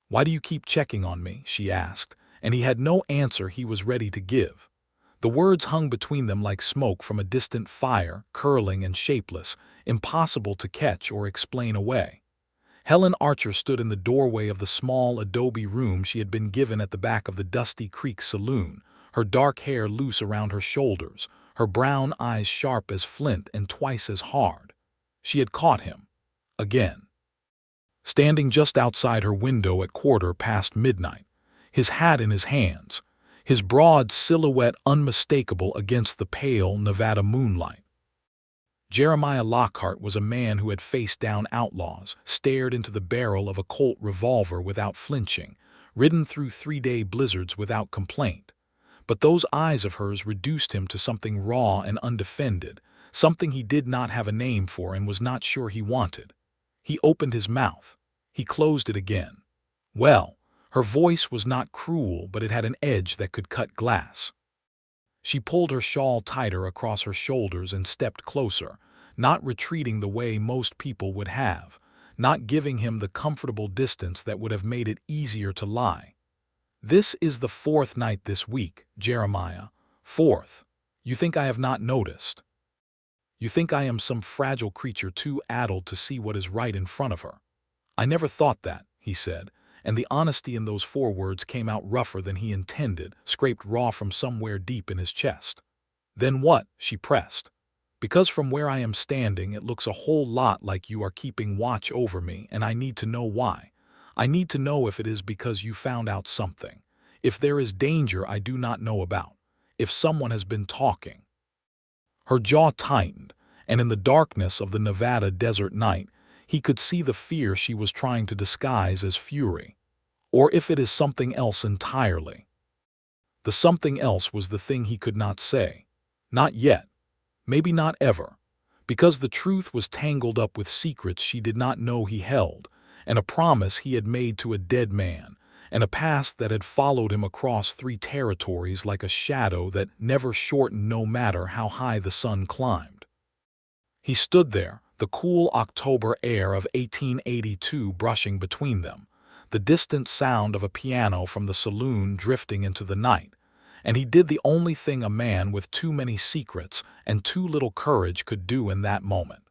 "Why do you keep checking on me?" she asked, and he had no answer he was ready to give. The words hung between them like smoke from a distant fire, curling and shapeless, impossible to catch or explain away. Helen Archer stood in the doorway of the small adobe room she had been given at the back of the Dusty Creek saloon, her dark hair loose around her shoulders, her brown eyes sharp as flint and twice as hard. She had caught him. Again. Standing just outside her window at midnight, his hat in his hands, his broad silhouette unmistakable against the pale Nevada moonlight. Jeremiah Lockhart was a man who had faced down outlaws, stared into the barrel of a Colt revolver without flinching, ridden through 3-day blizzards without complaint. But those eyes of hers reduced him to something raw and undefended, something he did not have a name for and was not sure he wanted. He opened his mouth. He closed it again. Well, her voice was not cruel, but it had an edge that could cut glass. She pulled her shawl tighter across her shoulders and stepped closer, not retreating the way most people would have, not giving him the comfortable distance that would have made it easier to lie. "This is the 4th night this week, Jeremiah. 4th. You think I have not noticed? You think I am some fragile creature too addled to see what is right in front of her?" "I never thought that," he said, and the honesty in those 4 words came out rougher than he intended, scraped raw from somewhere deep in his chest. "Then what?" she pressed. "Because from where I am standing it looks a whole lot like you are keeping watch over me, and I need to know why. I need to know if it is because you found out something, if there is danger I do not know about, if someone has been talking." Her jaw tightened, and in the darkness of the Nevada desert night, he could see the fear she was trying to disguise as fury. Or if it is something else entirely. The something else was the thing he could not say. Not yet. Maybe not ever. Because the truth was tangled up with secrets she did not know he held, and a promise he had made to a dead man, and a past that had followed him across 3 territories like a shadow that never shortened no matter how high the sun climbed. He stood there, the cool October air of 1882 brushing between them, the distant sound of a piano from the saloon drifting into the night, and he did the only thing a man with too many secrets and too little courage could do in that moment.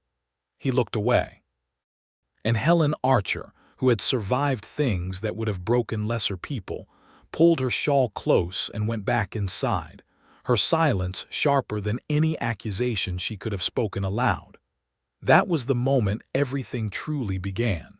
He looked away. And Helen Archer, who had survived things that would have broken lesser people, pulled her shawl close and went back inside, her silence sharper than any accusation she could have spoken aloud. That was the moment everything truly began.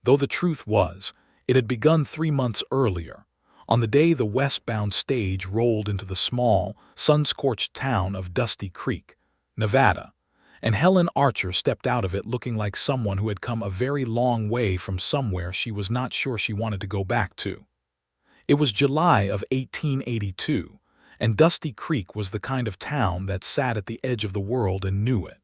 Though the truth was, it had begun 3 months earlier, on the day the westbound stage rolled into the small, sun-scorched town of Dusty Creek, Nevada, and Helen Archer stepped out of it looking like someone who had come a very long way from somewhere she was not sure she wanted to go back to. It was July of 1882, and Dusty Creek was the kind of town that sat at the edge of the world and knew it.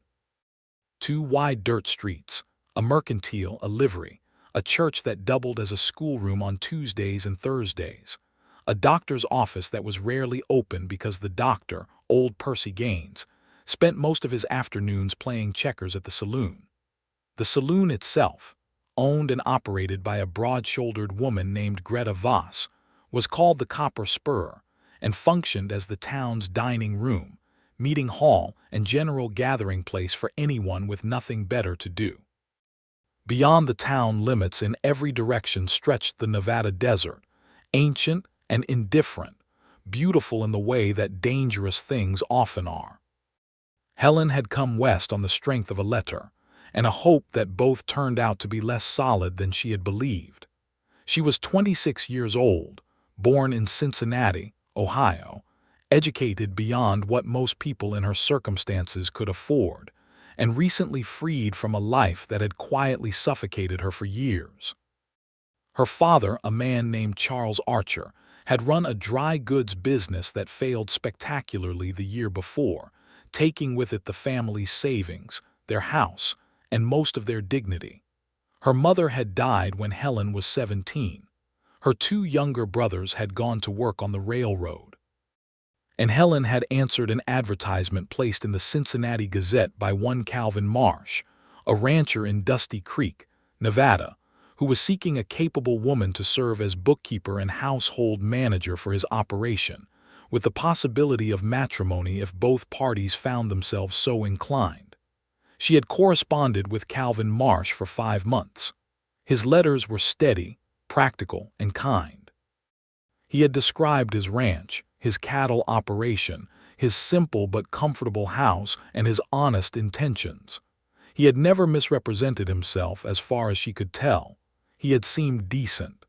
2 wide dirt streets, a mercantile, a livery, a church that doubled as a schoolroom on Tuesdays and Thursdays, a doctor's office that was rarely open because the doctor, old Percy Gaines, spent most of his afternoons playing checkers at the saloon. The saloon itself, owned and operated by a broad-shouldered woman named Greta Voss, was called the Copper Spur and functioned as the town's dining room, meeting hall, and general gathering place for anyone with nothing better to do. Beyond the town limits in every direction stretched the Nevada desert, ancient and indifferent, beautiful in the way that dangerous things often are. Helen had come west on the strength of a letter, and a hope that both turned out to be less solid than she had believed. She was 26 years old, born in Cincinnati, Ohio, educated beyond what most people in her circumstances could afford, and recently freed from a life that had quietly suffocated her for years. Her father, a man named Charles Archer, had run a dry goods business that failed spectacularly the year before, taking with it the family's savings, their house, and most of their dignity. Her mother had died when Helen was 17. Her 2 younger brothers had gone to work on the railroad. And Helen had answered an advertisement placed in the Cincinnati Gazette by one Calvin Marsh, a rancher in Dusty Creek, Nevada, who was seeking a capable woman to serve as bookkeeper and household manager for his operation, with the possibility of matrimony if both parties found themselves so inclined. She had corresponded with Calvin Marsh for 5 months. His letters were steady, practical, and kind. He had described his ranch, his cattle operation, his simple but comfortable house, and his honest intentions. He had never misrepresented himself as far as she could tell. He had seemed decent.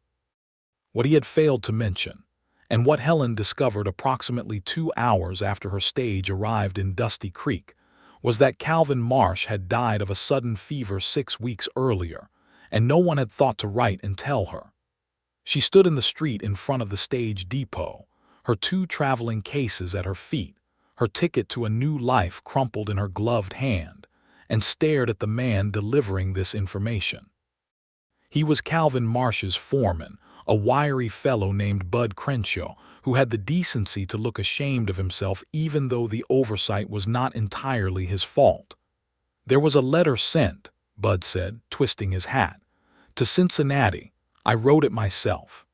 What he had failed to mention, and what Helen discovered approximately 2 hours after her stage arrived in Dusty Creek, was that Calvin Marsh had died of a sudden fever 6 weeks earlier, and no one had thought to write and tell her. She stood in the street in front of the stage depot, her 2 traveling cases at her feet, her ticket to a new life crumpled in her gloved hand, and stared at the man delivering this information. He was Calvin Marsh's foreman, a wiry fellow named Bud Crenshaw, who had the decency to look ashamed of himself even though the oversight was not entirely his fault. "There was a letter sent," Bud said, twisting his hat, "to Cincinnati. I wrote it myself.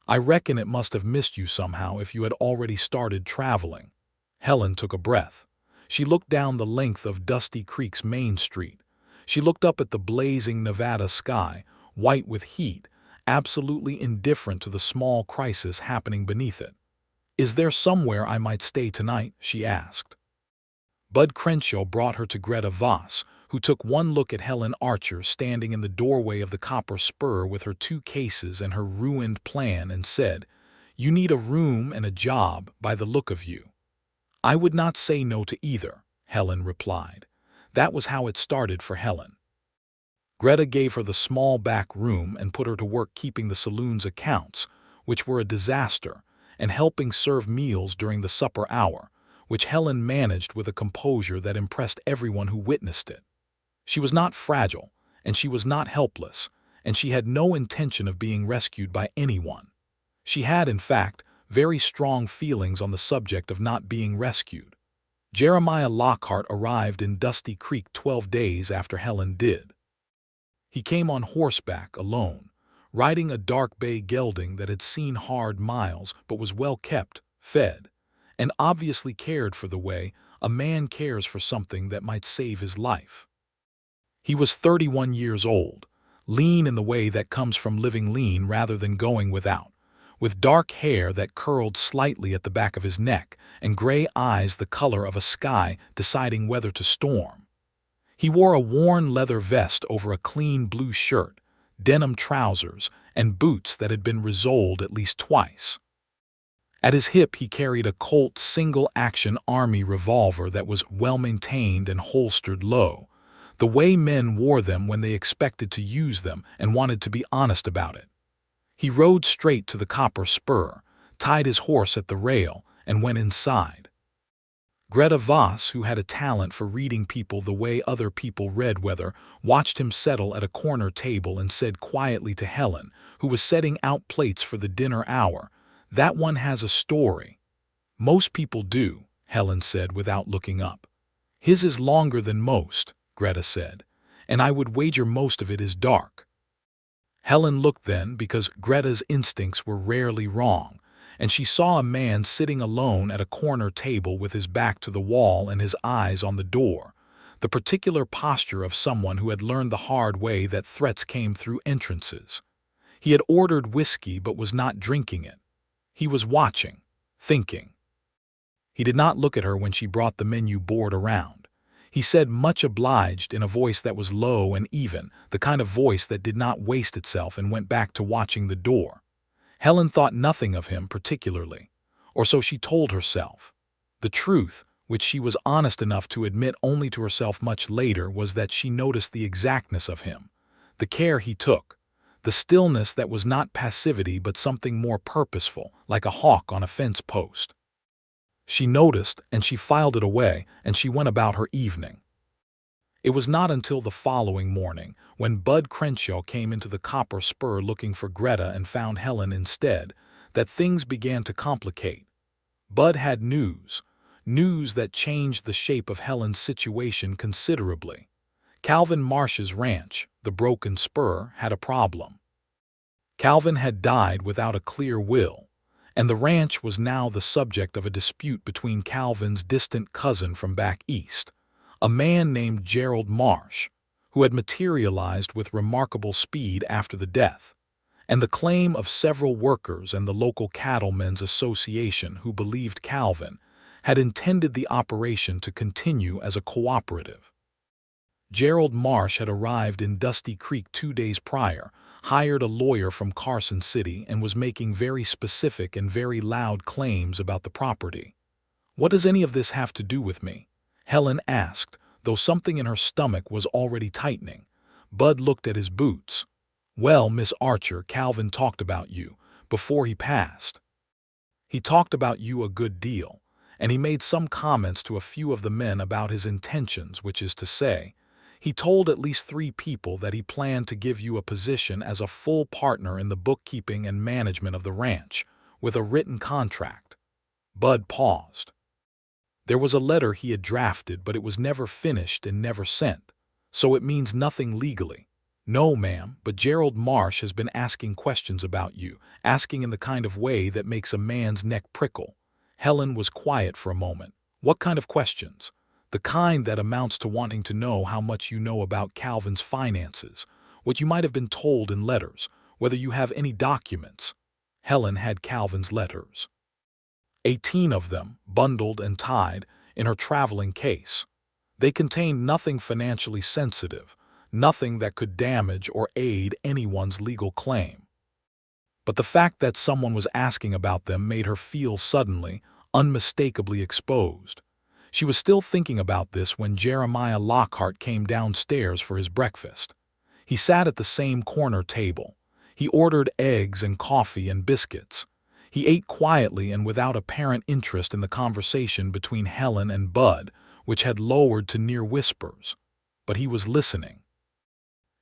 I reckon it must have missed you somehow if you had already started traveling." Helen took a breath. She looked down the length of Dusty Creek's Main Street. She looked up at the blazing Nevada sky, white with heat, absolutely indifferent to the small crisis happening beneath it. "Is there somewhere I might stay tonight?" she asked. Bud Crenshaw brought her to Greta Voss, who took one look at Helen Archer standing in the doorway of the Copper Spur with her 2 cases and her ruined plan and said, "You need a room and a job by the look of you." "I would not say no to either," Helen replied. That was how it started for Helen. Greta gave her the small back room and put her to work keeping the saloon's accounts, which were a disaster, and helping serve meals during the supper hour, which Helen managed with a composure that impressed everyone who witnessed it. She was not fragile, and she was not helpless, and she had no intention of being rescued by anyone. She had, in fact, very strong feelings on the subject of not being rescued. Jeremiah Lockhart arrived in Dusty Creek 12 days after Helen did. He came on horseback, alone, riding a dark bay gelding that had seen hard miles but was well kept, fed, and obviously cared for the way a man cares for something that might save his life. He was 31 years old, lean in the way that comes from living lean rather than going without, with dark hair that curled slightly at the back of his neck and gray eyes the color of a sky deciding whether to storm. He wore a worn leather vest over a clean blue shirt, denim trousers, and boots that had been resoled at least twice. At his hip he carried a Colt single-action Army revolver that was well-maintained and holstered low, the way men wore them when they expected to use them and wanted to be honest about it. He rode straight to the Copper Spur, tied his horse at the rail, and went inside. Greta Voss, who had a talent for reading people the way other people read weather, watched him settle at a corner table and said quietly to Helen, who was setting out plates for the dinner hour, "That one has a story." "Most people do," Helen said without looking up. "His is longer than most," Greta said, "and I would wager most of it is dark." Helen looked then because Greta's instincts were rarely wrong, and she saw a man sitting alone at a corner table with his back to the wall and his eyes on the door, the particular posture of someone who had learned the hard way that threats came through entrances. He had ordered whiskey but was not drinking it. He was watching, thinking. He did not look at her when she brought the menu board around. He said "much obliged" in a voice that was low and even, the kind of voice that did not waste itself, and went back to watching the door. Helen thought nothing of him particularly, or so she told herself. The truth, which she was honest enough to admit only to herself much later, was that she noticed the exactness of him, the care he took, the stillness that was not passivity but something more purposeful, like a hawk on a fence post. She noticed, and she filed it away, and she went about her evening. It was not until the following morning, when Bud Crenshaw came into the Copper Spur looking for Greta and found Helen instead, that things began to complicate. Bud had news that changed the shape of Helen's situation considerably. Calvin Marsh's ranch, the Broken Spur, had a problem. Calvin had died without a clear will, and the ranch was now the subject of a dispute between Calvin's distant cousin from back east, a man named Gerald Marsh, who had materialized with remarkable speed after the death, and the claim of several workers and the local cattlemen's association who believed Calvin had intended the operation to continue as a cooperative. Gerald Marsh had arrived in Dusty Creek 2 days prior, hired a lawyer from Carson City, and was making very specific and very loud claims about the property. "What does any of this have to do with me?" Helen asked, though something in her stomach was already tightening. Bud looked at his boots. "Well, Miss Archer, Calvin talked about you before he passed. He talked about you a good deal, and he made some comments to a few of the men about his intentions, which is to say, he told at least 3 people that he planned to give you a position as a full partner in the bookkeeping and management of the ranch, with a written contract." Bud paused. There was a letter he had drafted, but it was never finished and never sent, so it means nothing legally. "No, ma'am, but Gerald Marsh has been asking questions about you, asking in the kind of way that makes a man's neck prickle." Helen was quiet for a moment. "What kind of questions?" "The kind that amounts to wanting to know how much you know about Calvin's finances, what you might have been told in letters, whether you have any documents." Helen had Calvin's letters. 18 of them, bundled and tied, in her traveling case. They contained nothing financially sensitive, nothing that could damage or aid anyone's legal claim. But the fact that someone was asking about them made her feel suddenly, unmistakably exposed. She was still thinking about this when Jeremiah Lockhart came downstairs for his breakfast. He sat at the same corner table. He ordered eggs and coffee and biscuits. He ate quietly and without apparent interest in the conversation between Helen and Bud, which had lowered to near whispers. But he was listening.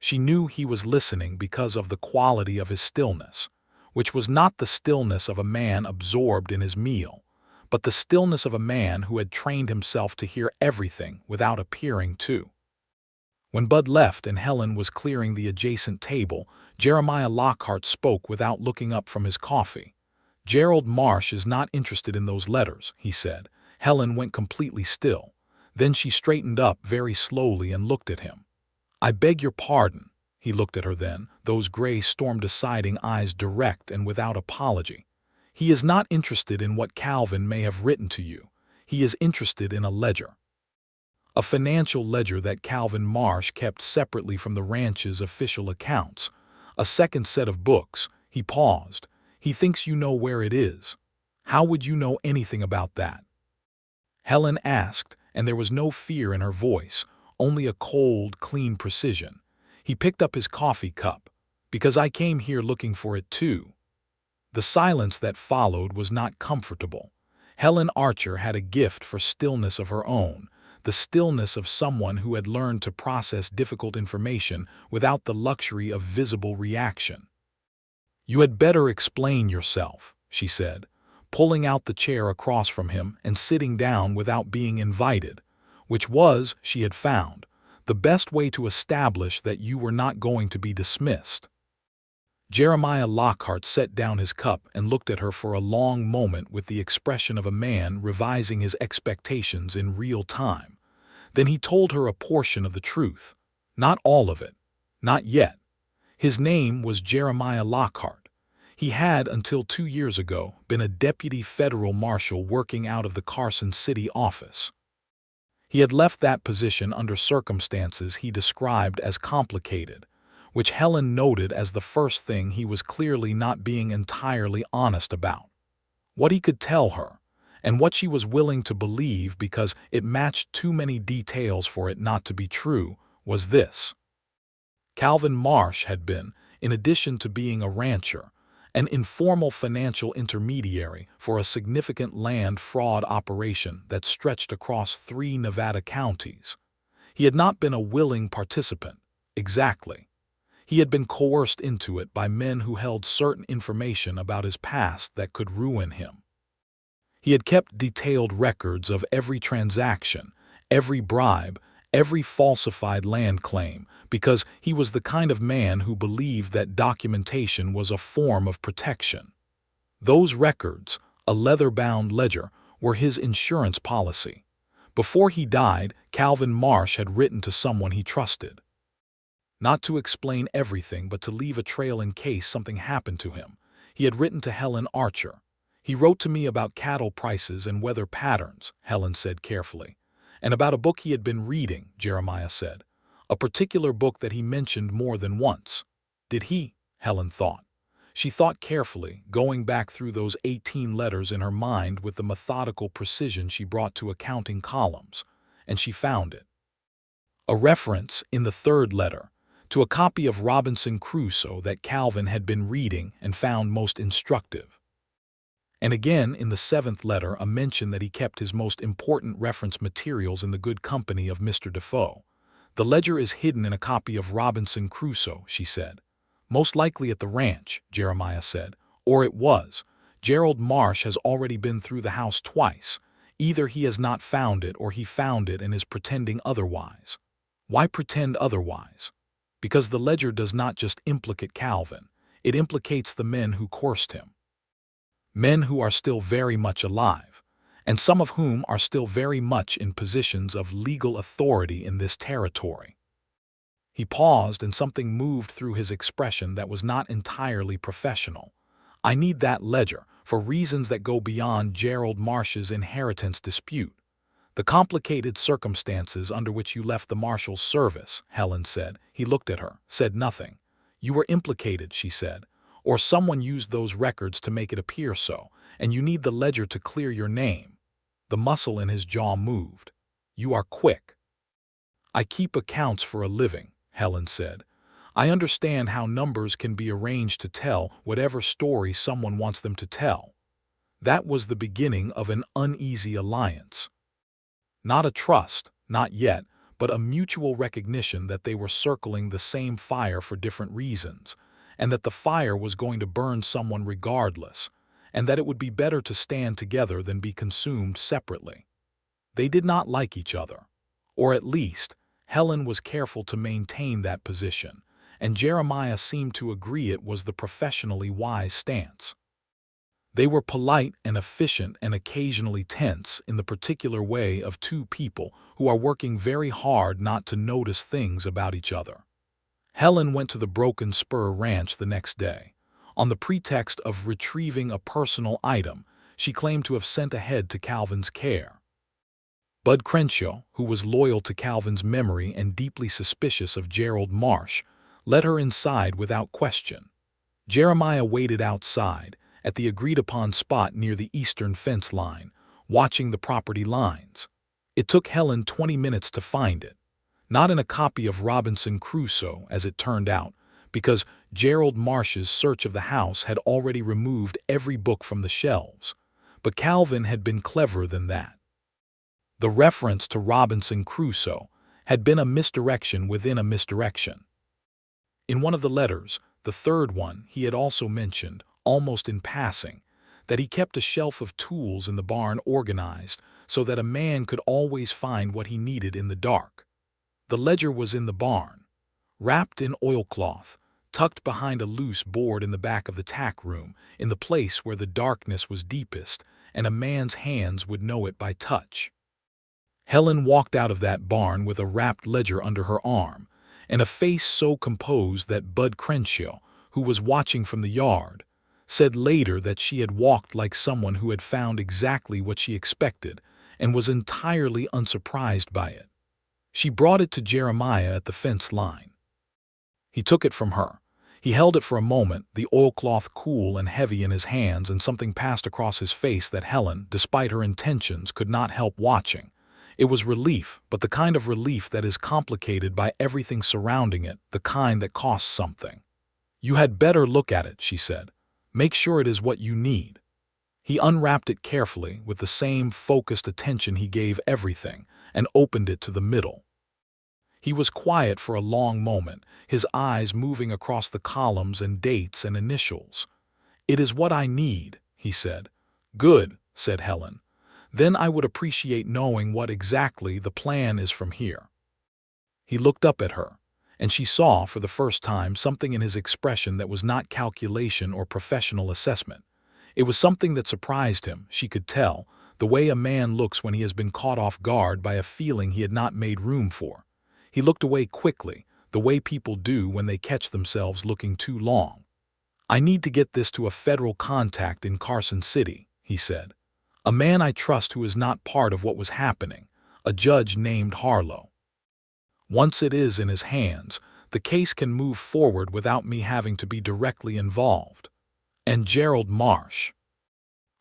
She knew he was listening because of the quality of his stillness, which was not the stillness of a man absorbed in his meal, but the stillness of a man who had trained himself to hear everything without appearing to. When Bud left and Helen was clearing the adjacent table, Jeremiah Lockhart spoke without looking up from his coffee. "Gerald Marsh is not interested in those letters," he said. Helen went completely still. Then she straightened up very slowly and looked at him. "I beg your pardon." He looked at her then, those gray storm-deciding eyes direct and without apology. "He is not interested in what Calvin may have written to you. He is interested in a ledger. A financial ledger that Calvin Marsh kept separately from the ranch's official accounts. A second set of books." He paused. "He thinks you know where it is." "How would you know anything about that?" Helen asked, and there was no fear in her voice, only a cold, clean precision. He picked up his coffee cup. "Because I came here looking for it too." The silence that followed was not comfortable. Helen Archer had a gift for stillness of her own, the stillness of someone who had learned to process difficult information without the luxury of visible reaction. "You had better explain yourself," she said, pulling out the chair across from him and sitting down without being invited, which was, she had found, the best way to establish that you were not going to be dismissed. Jeremiah Lockhart set down his cup and looked at her for a long moment with the expression of a man revising his expectations in real time. Then he told her a portion of the truth. Not all of it. Not yet. His name was Jeremiah Lockhart. He had, until 2 years ago, been a deputy federal marshal working out of the Carson City office. He had left that position under circumstances he described as complicated, which Helen noted as the first thing he was clearly not being entirely honest about. What he could tell her, and what she was willing to believe because it matched too many details for it not to be true, was this. Calvin Marsh had been, in addition to being a rancher, an informal financial intermediary for a significant land fraud operation that stretched across 3 Nevada counties. He had not been a willing participant, exactly. He had been coerced into it by men who held certain information about his past that could ruin him. He had kept detailed records of every transaction, every bribe, every falsified land claim, because he was the kind of man who believed that documentation was a form of protection. Those records, a leather-bound ledger, were his insurance policy. Before he died, Calvin Marsh had written to someone he trusted. Not to explain everything, but to leave a trail in case something happened to him. He had written to Helen Archer. "He wrote to me about cattle prices and weather patterns," Helen said carefully. "And about a book he had been reading," Jeremiah said. "A particular book that he mentioned more than once." Did he? Helen thought. She thought carefully, going back through those 18 letters in her mind with the methodical precision she brought to accounting columns, and she found it. A reference, in the third letter, to a copy of Robinson Crusoe that Calvin had been reading and found most instructive. And again, in the seventh letter, a mention that he kept his most important reference materials in the good company of Mr. Defoe. "The ledger is hidden in a copy of Robinson Crusoe," she said. "Most likely at the ranch," Jeremiah said. "Or it was. Gerald Marsh has already been through the house twice. Either he has not found it or he found it and is pretending otherwise." Why pretend otherwise? Because the ledger does not just implicate Calvin, it implicates the men who coursed him. Men who are still very much alive, and some of whom are still very much in positions of legal authority in this territory. He paused, and something moved through his expression that was not entirely professional. "I need that ledger, for reasons that go beyond Gerald Marsh's inheritance dispute. The complicated circumstances under which you left the Marshal's service," Helen said. He looked at her, said nothing. "You were implicated," she said, "or someone used those records to make it appear so, and you need the ledger to clear your name." The muscle in his jaw moved. "You are quick." "I keep accounts for a living," Helen said. "I understand how numbers can be arranged to tell whatever story someone wants them to tell." That was the beginning of an uneasy alliance. Not a trust, not yet, but a mutual recognition that they were circling the same fire for different reasons, and that the fire was going to burn someone regardless, and that it would be better to stand together than be consumed separately. They did not like each other, or at least, Helen was careful to maintain that position, and Jeremiah seemed to agree it was the professionally wise stance. They were polite and efficient and occasionally tense in the particular way of two people who are working very hard not to notice things about each other. Helen went to the Broken Spur Ranch the next day. On the pretext of retrieving a personal item, she claimed to have sent ahead to Calvin's care. Bud Crenshaw, who was loyal to Calvin's memory and deeply suspicious of Gerald Marsh, led her inside without question. Jeremiah waited outside, at the agreed-upon spot near the eastern fence line, watching the property lines. It took Helen 20 minutes to find it. Not in a copy of Robinson Crusoe, as it turned out, because Gerald Marsh's search of the house had already removed every book from the shelves. But Calvin had been cleverer than that. The reference to Robinson Crusoe had been a misdirection within a misdirection. In one of the letters, the third one, he had also mentioned, almost in passing, that he kept a shelf of tools in the barn organized so that a man could always find what he needed in the dark. The ledger was in the barn, wrapped in oilcloth, tucked behind a loose board in the back of the tack room, in the place where the darkness was deepest, and a man's hands would know it by touch. Helen walked out of that barn with a wrapped ledger under her arm, and a face so composed that Bud Crenshaw, who was watching from the yard, said later that she had walked like someone who had found exactly what she expected and was entirely unsurprised by it. She brought it to Jeremiah at the fence line. He took it from her. He held it for a moment, the oilcloth cool and heavy in his hands, and something passed across his face that Helen, despite her intentions, could not help watching. It was relief, but the kind of relief that is complicated by everything surrounding it, the kind that costs something. "You had better look at it," she said. "Make sure it is what you need." He unwrapped it carefully, with the same focused attention he gave everything, and opened it to the middle. He was quiet for a long moment, his eyes moving across the columns and dates and initials. "It is what I need," he said. "Good," said Helen. "Then I would appreciate knowing what exactly the plan is from here." He looked up at her, and she saw for the first time something in his expression that was not calculation or professional assessment. It was something that surprised him, she could tell, the way a man looks when he has been caught off guard by a feeling he had not made room for. He looked away quickly, the way people do when they catch themselves looking too long. "I need to get this to a federal contact in Carson City," he said. "A man I trust who is not part of what was happening, a judge named Harlow. Once it is in his hands, the case can move forward without me having to be directly involved. And Gerald Marsh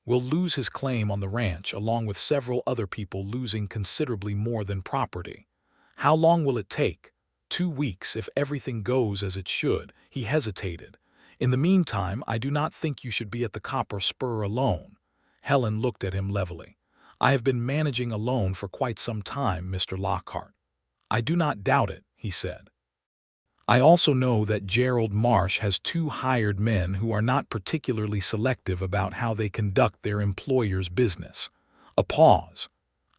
will lose his claim on the ranch along with several other people losing considerably more than property. How long will it take? 2 weeks if everything goes as it should." He hesitated. "In the meantime, I do not think you should be at the Copper Spur alone." Helen looked at him levelly. "I have been managing alone for quite some time, Mr. Lockhart." "I do not doubt it," he said. "I also know that Gerald Marsh has 2 hired men who are not particularly selective about how they conduct their employer's business." A pause.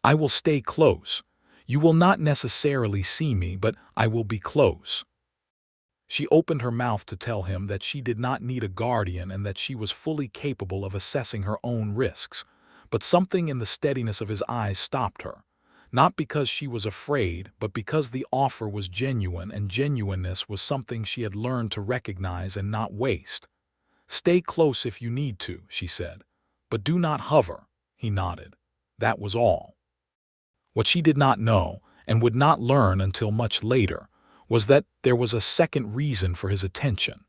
"I will stay close. You will not necessarily see me, but I will be close." She opened her mouth to tell him that she did not need a guardian and that she was fully capable of assessing her own risks, but something in the steadiness of his eyes stopped her. Not because she was afraid, but because the offer was genuine, and genuineness was something she had learned to recognize and not waste. "Stay close if you need to," she said. "But do not hover." He nodded. That was all. What she did not know, and would not learn until much later, was that there was a second reason for his attention.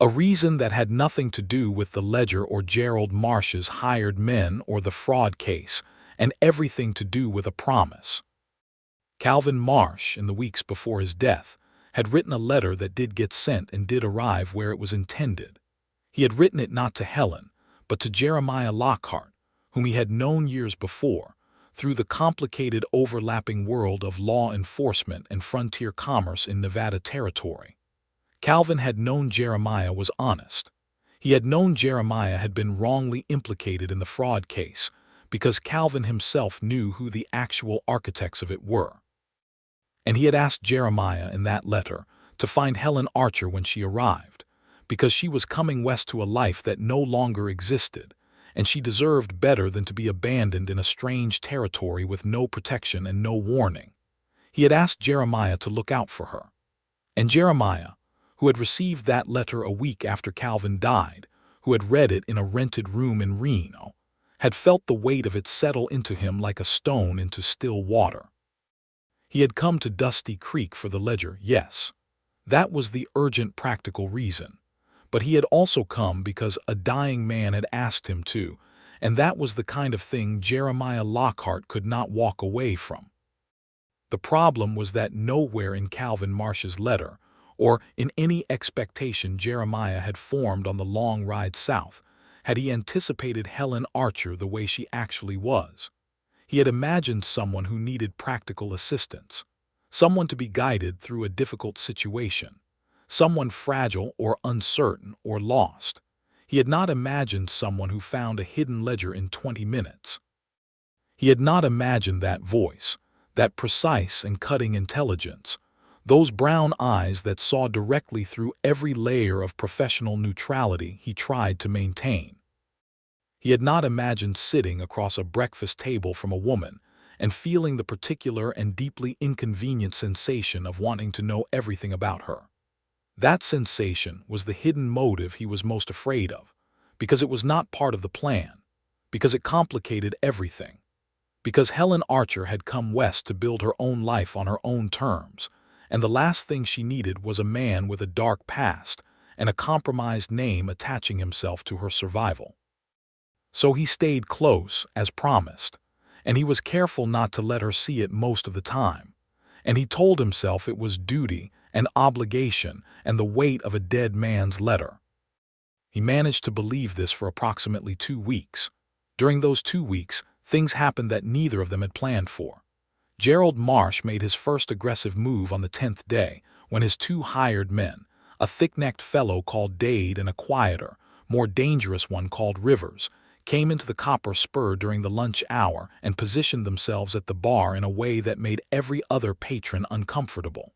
A reason that had nothing to do with the ledger or Gerald Marsh's hired men or the fraud case, and everything to do with a promise. Calvin Marsh, in the weeks before his death, had written a letter that did get sent and did arrive where it was intended. He had written it not to Helen, but to Jeremiah Lockhart, whom he had known years before, through the complicated overlapping world of law enforcement and frontier commerce in Nevada Territory. Calvin had known Jeremiah was honest. He had known Jeremiah had been wrongly implicated in the fraud case, because Calvin himself knew who the actual architects of it were. And he had asked Jeremiah in that letter to find Helen Archer when she arrived, because she was coming west to a life that no longer existed, and she deserved better than to be abandoned in a strange territory with no protection and no warning. He had asked Jeremiah to look out for her. And Jeremiah, who had received that letter a week after Calvin died, who had read it in a rented room in Reno, had felt the weight of it settle into him like a stone into still water. He had come to Dusty Creek for the ledger, yes. That was the urgent practical reason. But he had also come because a dying man had asked him to, and that was the kind of thing Jeremiah Lockhart could not walk away from. The problem was that nowhere in Calvin Marsh's letter, or in any expectation Jeremiah had formed on the long ride south, had he anticipated Helen Archer the way she actually was. He had imagined someone who needed practical assistance, someone to be guided through a difficult situation, someone fragile or uncertain or lost. He had not imagined someone who found a hidden ledger in 20 minutes. He had not imagined that voice, that precise and cutting intelligence, those brown eyes that saw directly through every layer of professional neutrality he tried to maintain. He had not imagined sitting across a breakfast table from a woman and feeling the particular and deeply inconvenient sensation of wanting to know everything about her. That sensation was the hidden motive he was most afraid of, because it was not part of the plan, because it complicated everything, because Helen Archer had come west to build her own life on her own terms, and the last thing she needed was a man with a dark past and a compromised name attaching himself to her survival. So he stayed close, as promised, and he was careful not to let her see it most of the time, and he told himself it was duty and obligation and the weight of a dead man's letter. He managed to believe this for approximately 2 weeks. During those 2 weeks, things happened that neither of them had planned for. Gerald Marsh made his first aggressive move on the 10th day, when his 2 hired men, a thick-necked fellow called Dade and a quieter, more dangerous one called Rivers, came into the Copper Spur during the lunch hour and positioned themselves at the bar in a way that made every other patron uncomfortable.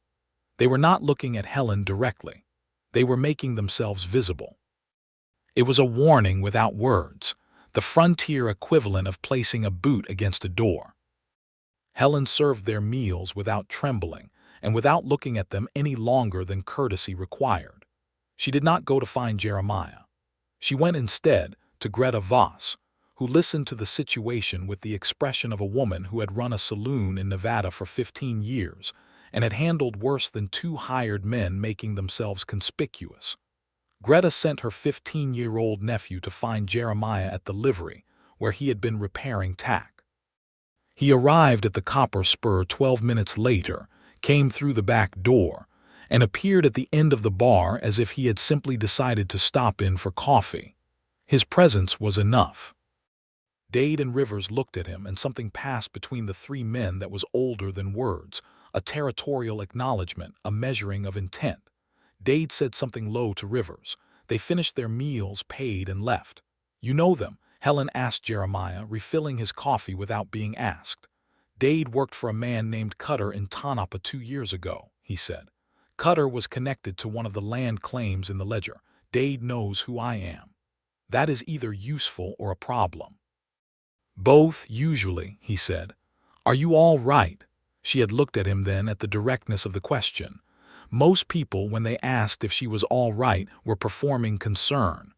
They were not looking at Helen directly. They were making themselves visible. It was a warning without words, the frontier equivalent of placing a boot against a door. Helen served their meals without trembling and without looking at them any longer than courtesy required. She did not go to find Jeremiah. She went instead to Greta Voss, who listened to the situation with the expression of a woman who had run a saloon in Nevada for 15 years and had handled worse than 2 hired men making themselves conspicuous. Greta sent her 15-year-old nephew to find Jeremiah at the livery, where he had been repairing tack. He arrived at the Copper Spur 12 minutes later, came through the back door, and appeared at the end of the bar as if he had simply decided to stop in for coffee. His presence was enough. Dade and Rivers looked at him, and something passed between the 3 men that was older than words, a territorial acknowledgement, a measuring of intent. Dade said something low to Rivers. They finished their meals, paid, and left. "You know them?" Helen asked Jeremiah, refilling his coffee without being asked. "Dade worked for a man named Cutter in Tonopah 2 years ago," he said. "Cutter was connected to one of the land claims in the ledger. Dade knows who I am. That is either useful or a problem." "Both, usually," he said. "Are you all right?" She had looked at him then at the directness of the question. Most people, when they asked if she was all right, were performing concern.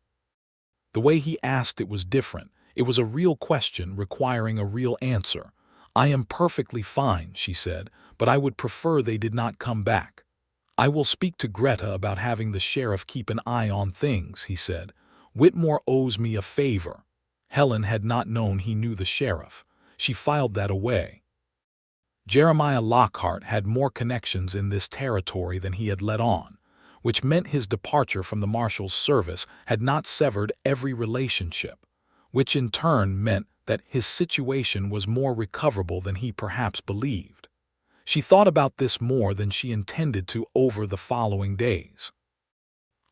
The way he asked it was different. It was a real question requiring a real answer. "I am perfectly fine," she said, "but I would prefer they did not come back." "I will speak to Greta about having the sheriff keep an eye on things," he said. "Whitmore owes me a favor." Helen had not known he knew the sheriff. She filed that away. Jeremiah Lockhart had more connections in this territory than he had let on, which meant his departure from the marshal's service had not severed every relationship, which in turn meant that his situation was more recoverable than he perhaps believed. She thought about this more than she intended to over the following days.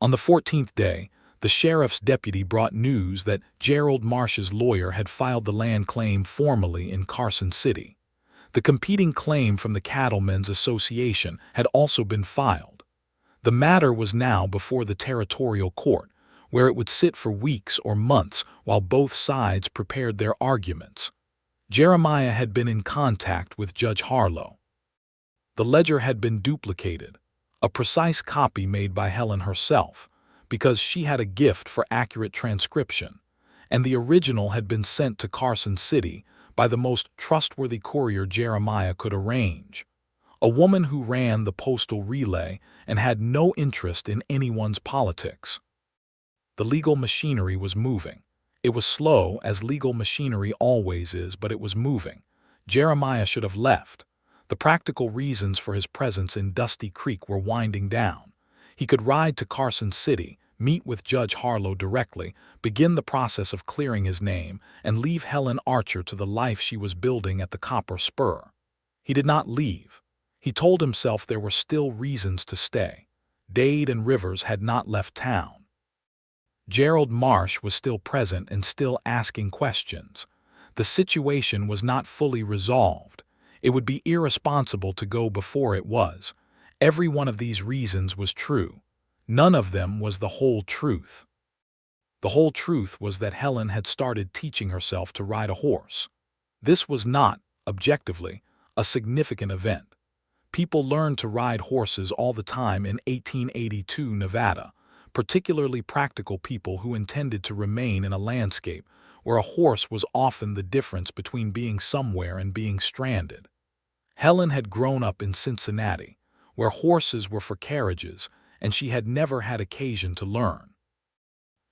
On the 14th day, the sheriff's deputy brought news that Gerald Marsh's lawyer had filed the land claim formally in Carson City. The competing claim from the Cattlemen's Association had also been filed. The matter was now before the territorial court, where it would sit for weeks or months while both sides prepared their arguments. Jeremiah had been in contact with Judge Harlow. The ledger had been duplicated, a precise copy made by Helen herself, because she had a gift for accurate transcription, and the original had been sent to Carson City by the most trustworthy courier Jeremiah could arrange, a woman who ran the postal relay and had no interest in anyone's politics. The legal machinery was moving. It was slow, as legal machinery always is, but it was moving. Jeremiah should have left. The practical reasons for his presence in Dusty Creek were winding down. He could ride to Carson City, meet with Judge Harlow directly, begin the process of clearing his name, and leave Helen Archer to the life she was building at the Copper Spur. He did not leave. He told himself there were still reasons to stay. Dade and Rivers had not left town. Gerald Marsh was still present and still asking questions. The situation was not fully resolved. It would be irresponsible to go before it was. Every one of these reasons was true. None of them was the whole truth. The whole truth was that Helen had started teaching herself to ride a horse. This was not, objectively, a significant event. People learned to ride horses all the time in 1882 Nevada, particularly practical people who intended to remain in a landscape where a horse was often the difference between being somewhere and being stranded. Helen had grown up in Cincinnati, where horses were for carriages, and she had never had occasion to learn.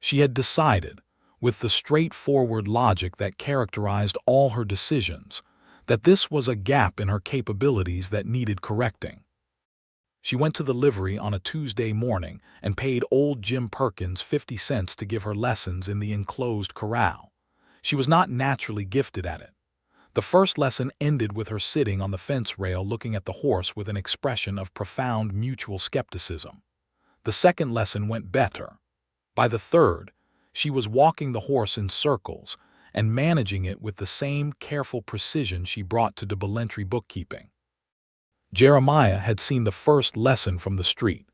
She had decided, with the straightforward logic that characterized all her decisions, that this was a gap in her capabilities that needed correcting. She went to the livery on a Tuesday morning and paid old Jim Perkins 50 cents to give her lessons in the enclosed corral. She was not naturally gifted at it. The first lesson ended with her sitting on the fence rail looking at the horse with an expression of profound mutual skepticism. The second lesson went better. By the third, She was walking the horse in circles and managing it with the same careful precision she brought to double-entry bookkeeping. Jeremiah had seen the first lesson from the street.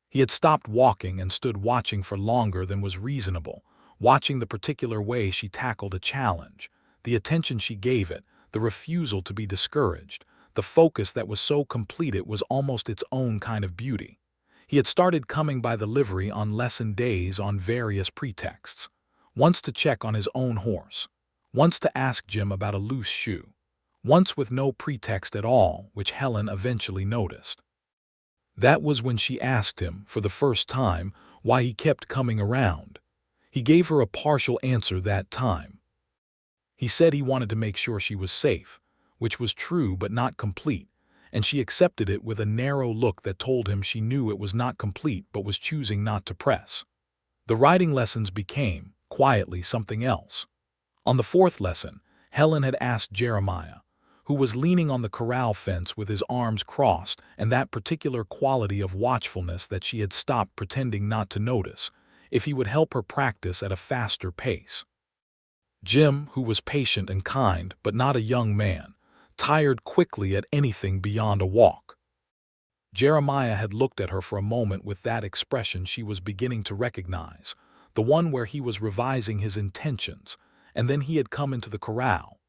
He had stopped walking and stood watching for longer than was reasonable, watching the particular way she tackled a challenge, the attention she gave it, the refusal to be discouraged, the focus that was so complete it was almost its own kind of beauty. He had started coming by the livery on lesson days on various pretexts. Once to check on his own horse, once to ask Jim about a loose shoe, once with no pretext at all, which Helen eventually noticed. That was when she asked him, for the first time, why he kept coming around. He gave her a partial answer that time. He said he wanted to make sure she was safe, which was true but not complete, and she accepted it with a narrow look that told him she knew it was not complete but was choosing not to press. The riding lessons became, quietly, something else. On the fourth lesson, Helen had asked Jeremiah, who was leaning on the corral fence with his arms crossed and that particular quality of watchfulness that she had stopped pretending not to notice, if he would help her practice at a faster pace. Jim, who was patient and kind but not a young man, tired quickly at anything beyond a walk. Jeremiah had looked at her for a moment with that expression she was beginning to recognize, the one where he was revising his intentions, and then he had come into the corral.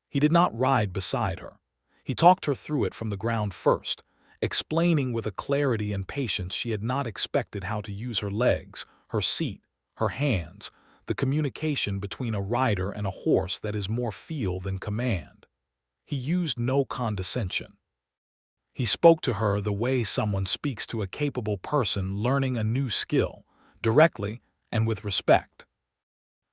He did not ride beside her. He talked her through it from the ground first, explaining with a clarity and patience she had not expected how to use her legs, her seat, her hands, the communication between a rider and a horse that is more feel than command. He used no condescension. He spoke to her the way someone speaks to a capable person learning a new skill, directly and with respect.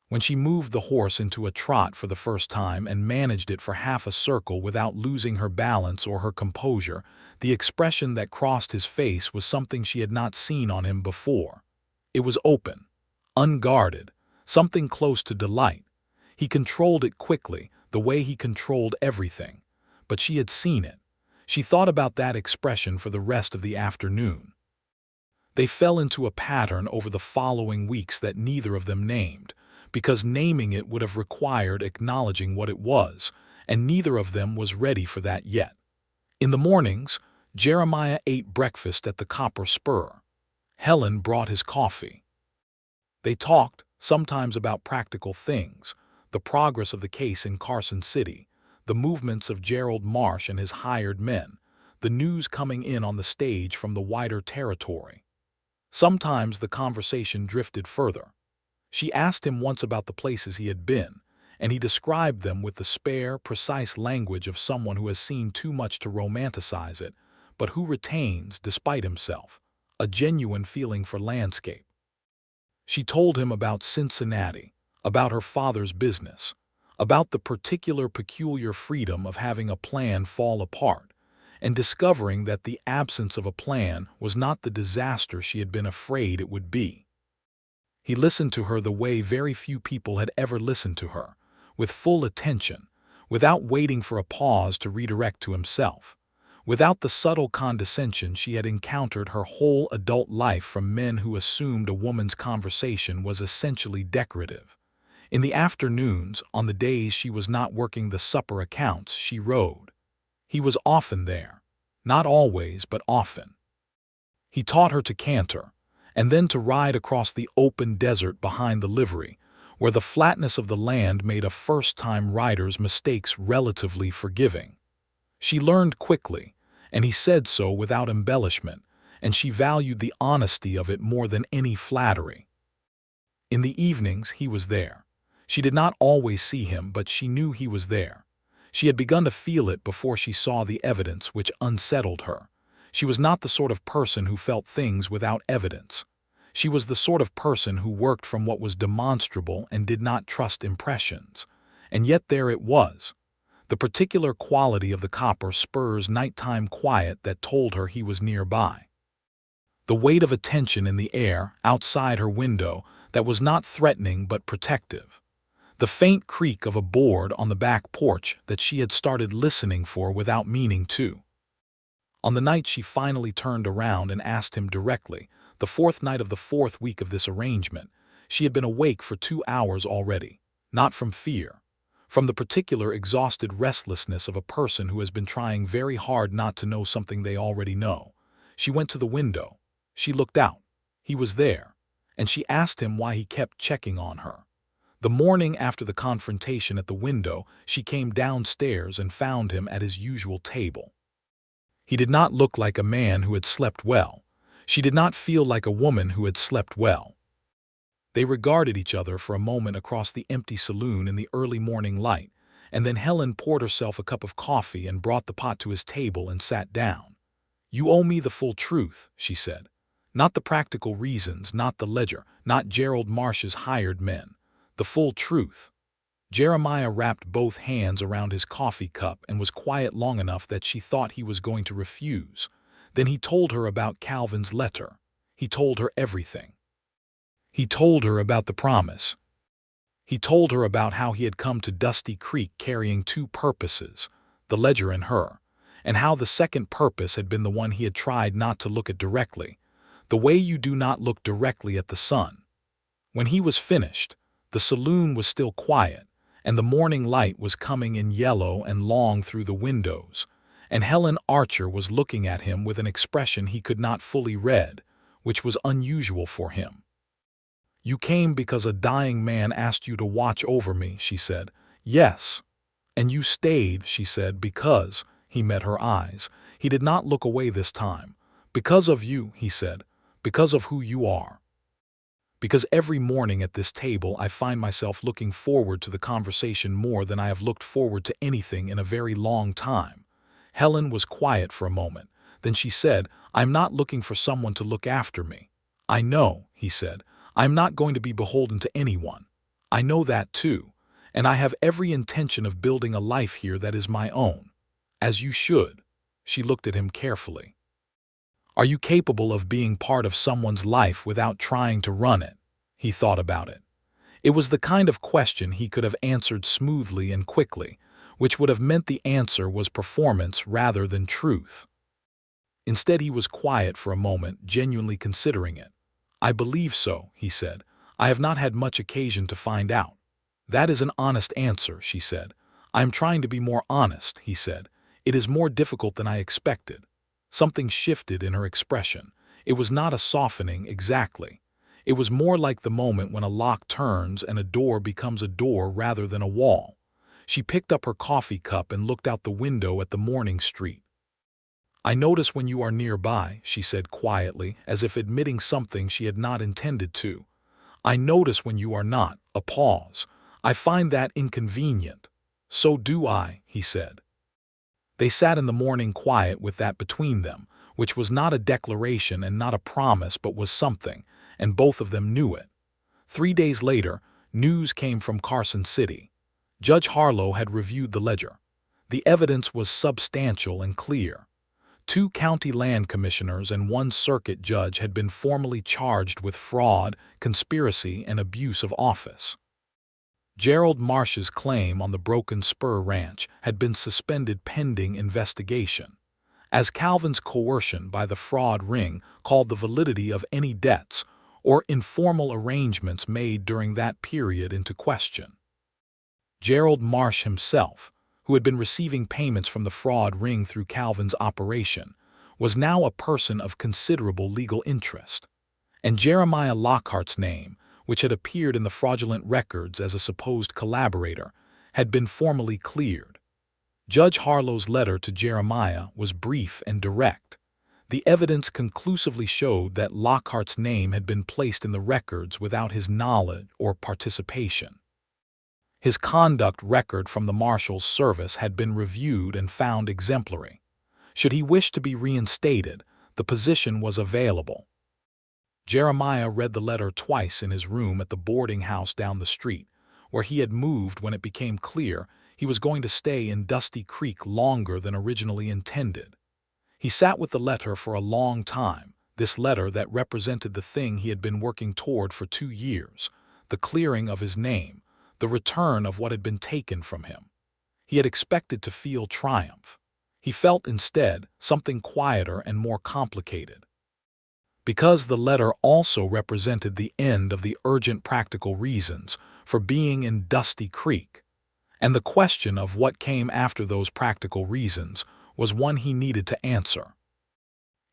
When she moved the horse into a trot for the first time and managed it for half a circle without losing her balance or her composure, the expression that crossed his face was something she had not seen on him before. It was open, unguarded, something close to delight. He controlled it quickly, the way he controlled everything, but she had seen it. She thought about that expression for the rest of the afternoon. They fell into a pattern over the following weeks that neither of them named, because naming it would have required acknowledging what it was, and neither of them was ready for that yet. In the mornings, Jeremiah ate breakfast at the Copper Spur. Helen brought his coffee. They talked, sometimes about practical things, the progress of the case in Carson City, the movements of Gerald Marsh and his hired men, the news coming in on the stage from the wider territory. Sometimes the conversation drifted further. She asked him once about the places he had been, and he described them with the spare, precise language of someone who has seen too much to romanticize it, but who retains, despite himself, a genuine feeling for landscape. She told him about Cincinnati, about her father's business, about the particular peculiar freedom of having a plan fall apart, and discovering that the absence of a plan was not the disaster she had been afraid it would be. He listened to her the way very few people had ever listened to her, with full attention, without waiting for a pause to redirect to himself, without the subtle condescension she had encountered her whole adult life from men who assumed a woman's conversation was essentially decorative. In the afternoons, on the days she was not working the supper accounts, she rode. He was often there, not always, but often. He taught her to canter, and then to ride across the open desert behind the livery, where the flatness of the land made a first-time rider's mistakes relatively forgiving. She learned quickly, and he said so without embellishment, and she valued the honesty of it more than any flattery. In the evenings, he was there. She did not always see him, but she knew he was there. She had begun to feel it before she saw the evidence, which unsettled her. She was not the sort of person who felt things without evidence. She was the sort of person who worked from what was demonstrable and did not trust impressions. And yet there it was, the particular quality of the Copper Spur's nighttime quiet that told her he was nearby. The weight of attention in the air outside her window that was not threatening but protective. The faint creak of a board on the back porch that she had started listening for without meaning to. On the night she finally turned around and asked him directly, the fourth night of the fourth week of this arrangement, She had been awake for 2 hours already, not from fear, from the particular exhausted restlessness of a person who has been trying very hard not to know something they already know. She went to the window. She looked out. He was there, and she asked him why he kept checking on her. The morning after the confrontation at the window, she came downstairs and found him at his usual table. He did not look like a man who had slept well. She did not feel like a woman who had slept well. They regarded each other for a moment across the empty saloon in the early morning light, and then Helen poured herself a cup of coffee and brought the pot to his table and sat down. "You owe me the full truth," she said. "Not the practical reasons, not the ledger, not Gerald Marsh's hired men. The full truth." Jeremiah wrapped both hands around his coffee cup and was quiet long enough that she thought he was going to refuse. Then he told her about Calvin's letter. He told her everything. He told her about the promise. He told her about how he had come to Dusty Creek carrying two purposes, the ledger and her, and how the second purpose had been the one he had tried not to look at directly, the way you do not look directly at the sun. When he was finished, the saloon was still quiet, and the morning light was coming in yellow and long through the windows, and Helen Archer was looking at him with an expression he could not fully read, which was unusual for him. "You came because a dying man asked you to watch over me," she said. "Yes." "And you stayed," she said, "because—" He met her eyes. He did not look away this time. "Because of you," he said. "Because of who you are. Because every morning at this table I find myself looking forward to the conversation more than I have looked forward to anything in a very long time." Helen was quiet for a moment. Then she said, "I'm not looking for someone to look after me." "I know," he said. "I'm not going to be beholden to anyone. I know that too, and I have every intention of building a life here that is my own. As you should." She looked at him carefully. "Are you capable of being part of someone's life without trying to run it?" He thought about it. It was the kind of question he could have answered smoothly and quickly, which would have meant the answer was performance rather than truth. Instead, he was quiet for a moment, genuinely considering it. "I believe so," he said. "I have not had much occasion to find out." "That is an honest answer," she said. "I am trying to be more honest," he said. "It is more difficult than I expected." Something shifted in her expression. It was not a softening exactly. It was more like the moment when a lock turns and a door becomes a door rather than a wall. She picked up her coffee cup and looked out the window at the morning street. "I notice when you are nearby," she said quietly, as if admitting something she had not intended to. "I notice when you are not." A pause. "I find that inconvenient." "So do I," he said. They sat in the morning quiet with that between them, which was not a declaration and not a promise but was something, and both of them knew it. 3 days later, news came from Carson City. Judge Harlow had reviewed the ledger. The evidence was substantial and clear. 2 county land commissioners and 1 circuit judge had been formally charged with fraud, conspiracy, and abuse of office. Gerald Marsh's claim on the Broken Spur Ranch had been suspended pending investigation, as Calvin's coercion by the fraud ring called the validity of any debts or informal arrangements made during that period into question. Gerald Marsh himself, who had been receiving payments from the fraud ring through Calvin's operation, was now a person of considerable legal interest, and Jeremiah Lockhart's name, which had appeared in the fraudulent records as a supposed collaborator, had been formally cleared. Judge Harlow's letter to Jeremiah was brief and direct. The evidence conclusively showed that Lockhart's name had been placed in the records without his knowledge or participation. His conduct record from the Marshal's service had been reviewed and found exemplary. Should he wish to be reinstated, the position was available. Jeremiah read the letter twice in his room at the boarding house down the street, where he had moved when it became clear he was going to stay in Dusty Creek longer than originally intended. He sat with the letter for a long time, this letter that represented the thing he had been working toward for 2 years, the clearing of his name, the return of what had been taken from him. He had expected to feel triumph. He felt instead something quieter and more complicated. because the letter also represented the end of the urgent practical reasons for being in Dusty Creek, and the question of what came after those practical reasons was one he needed to answer.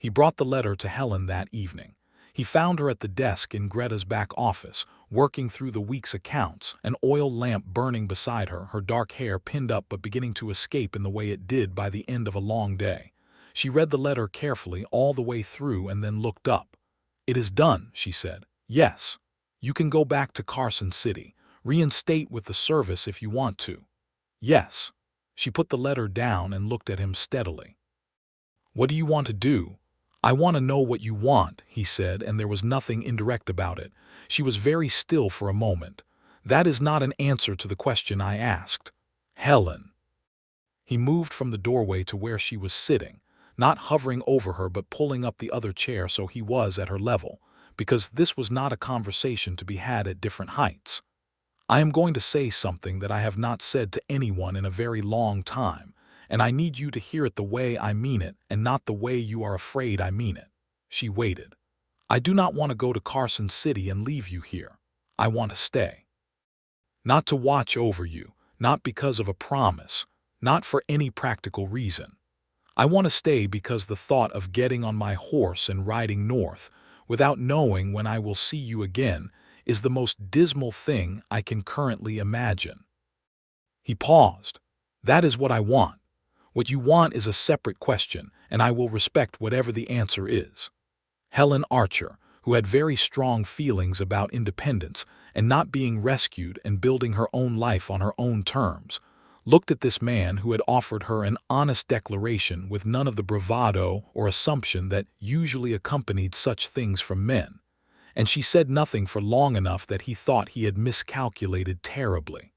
He brought the letter to Helen that evening. He found her at the desk in Greta's back office, working through the week's accounts, an oil lamp burning beside her, her dark hair pinned up but beginning to escape in the way it did by the end of a long day. She read the letter carefully all the way through and then looked up. "It is done," she said. "Yes. You can go back to Carson City, reinstate with the service if you want to." "Yes." She put the letter down and looked at him steadily. "What do you want to do?" "I want to know what you want," he said, and there was nothing indirect about it. She was very still for a moment. "That is not an answer to the question I asked." "Helen." He moved from the doorway to where she was sitting, not hovering over her but pulling up the other chair so he was at her level, because this was not a conversation to be had at different heights. "I am going to say something that I have not said to anyone in a very long time, and I need you to hear it the way I mean it and not the way you are afraid I mean it." She waited. "I do not want to go to Carson City and leave you here. I want to stay. Not to watch over you, not because of a promise, not for any practical reason. I want to stay because the thought of getting on my horse and riding north, without knowing when I will see you again, is the most dismal thing I can currently imagine." He paused. "That is what I want. What you want is a separate question, and I will respect whatever the answer is." Helen Archer, who had very strong feelings about independence and not being rescued and building her own life on her own terms, looked at this man who had offered her an honest declaration with none of the bravado or assumption that usually accompanied such things from men, and she said nothing for long enough that he thought he had miscalculated terribly.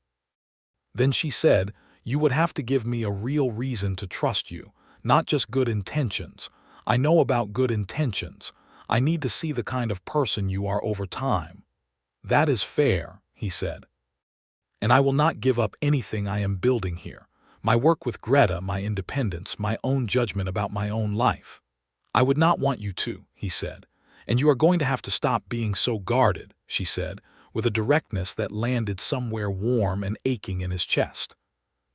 Then she said, "You would have to give me a real reason to trust you, not just good intentions. I know about good intentions. I need to see the kind of person you are over time." "That is fair," he said. "And I will not give up anything I am building here. My work with Greta, my independence, my own judgment about my own life." "I would not want you to," he said. "And you are going to have to stop being so guarded," she said, with a directness that landed somewhere warm and aching in his chest.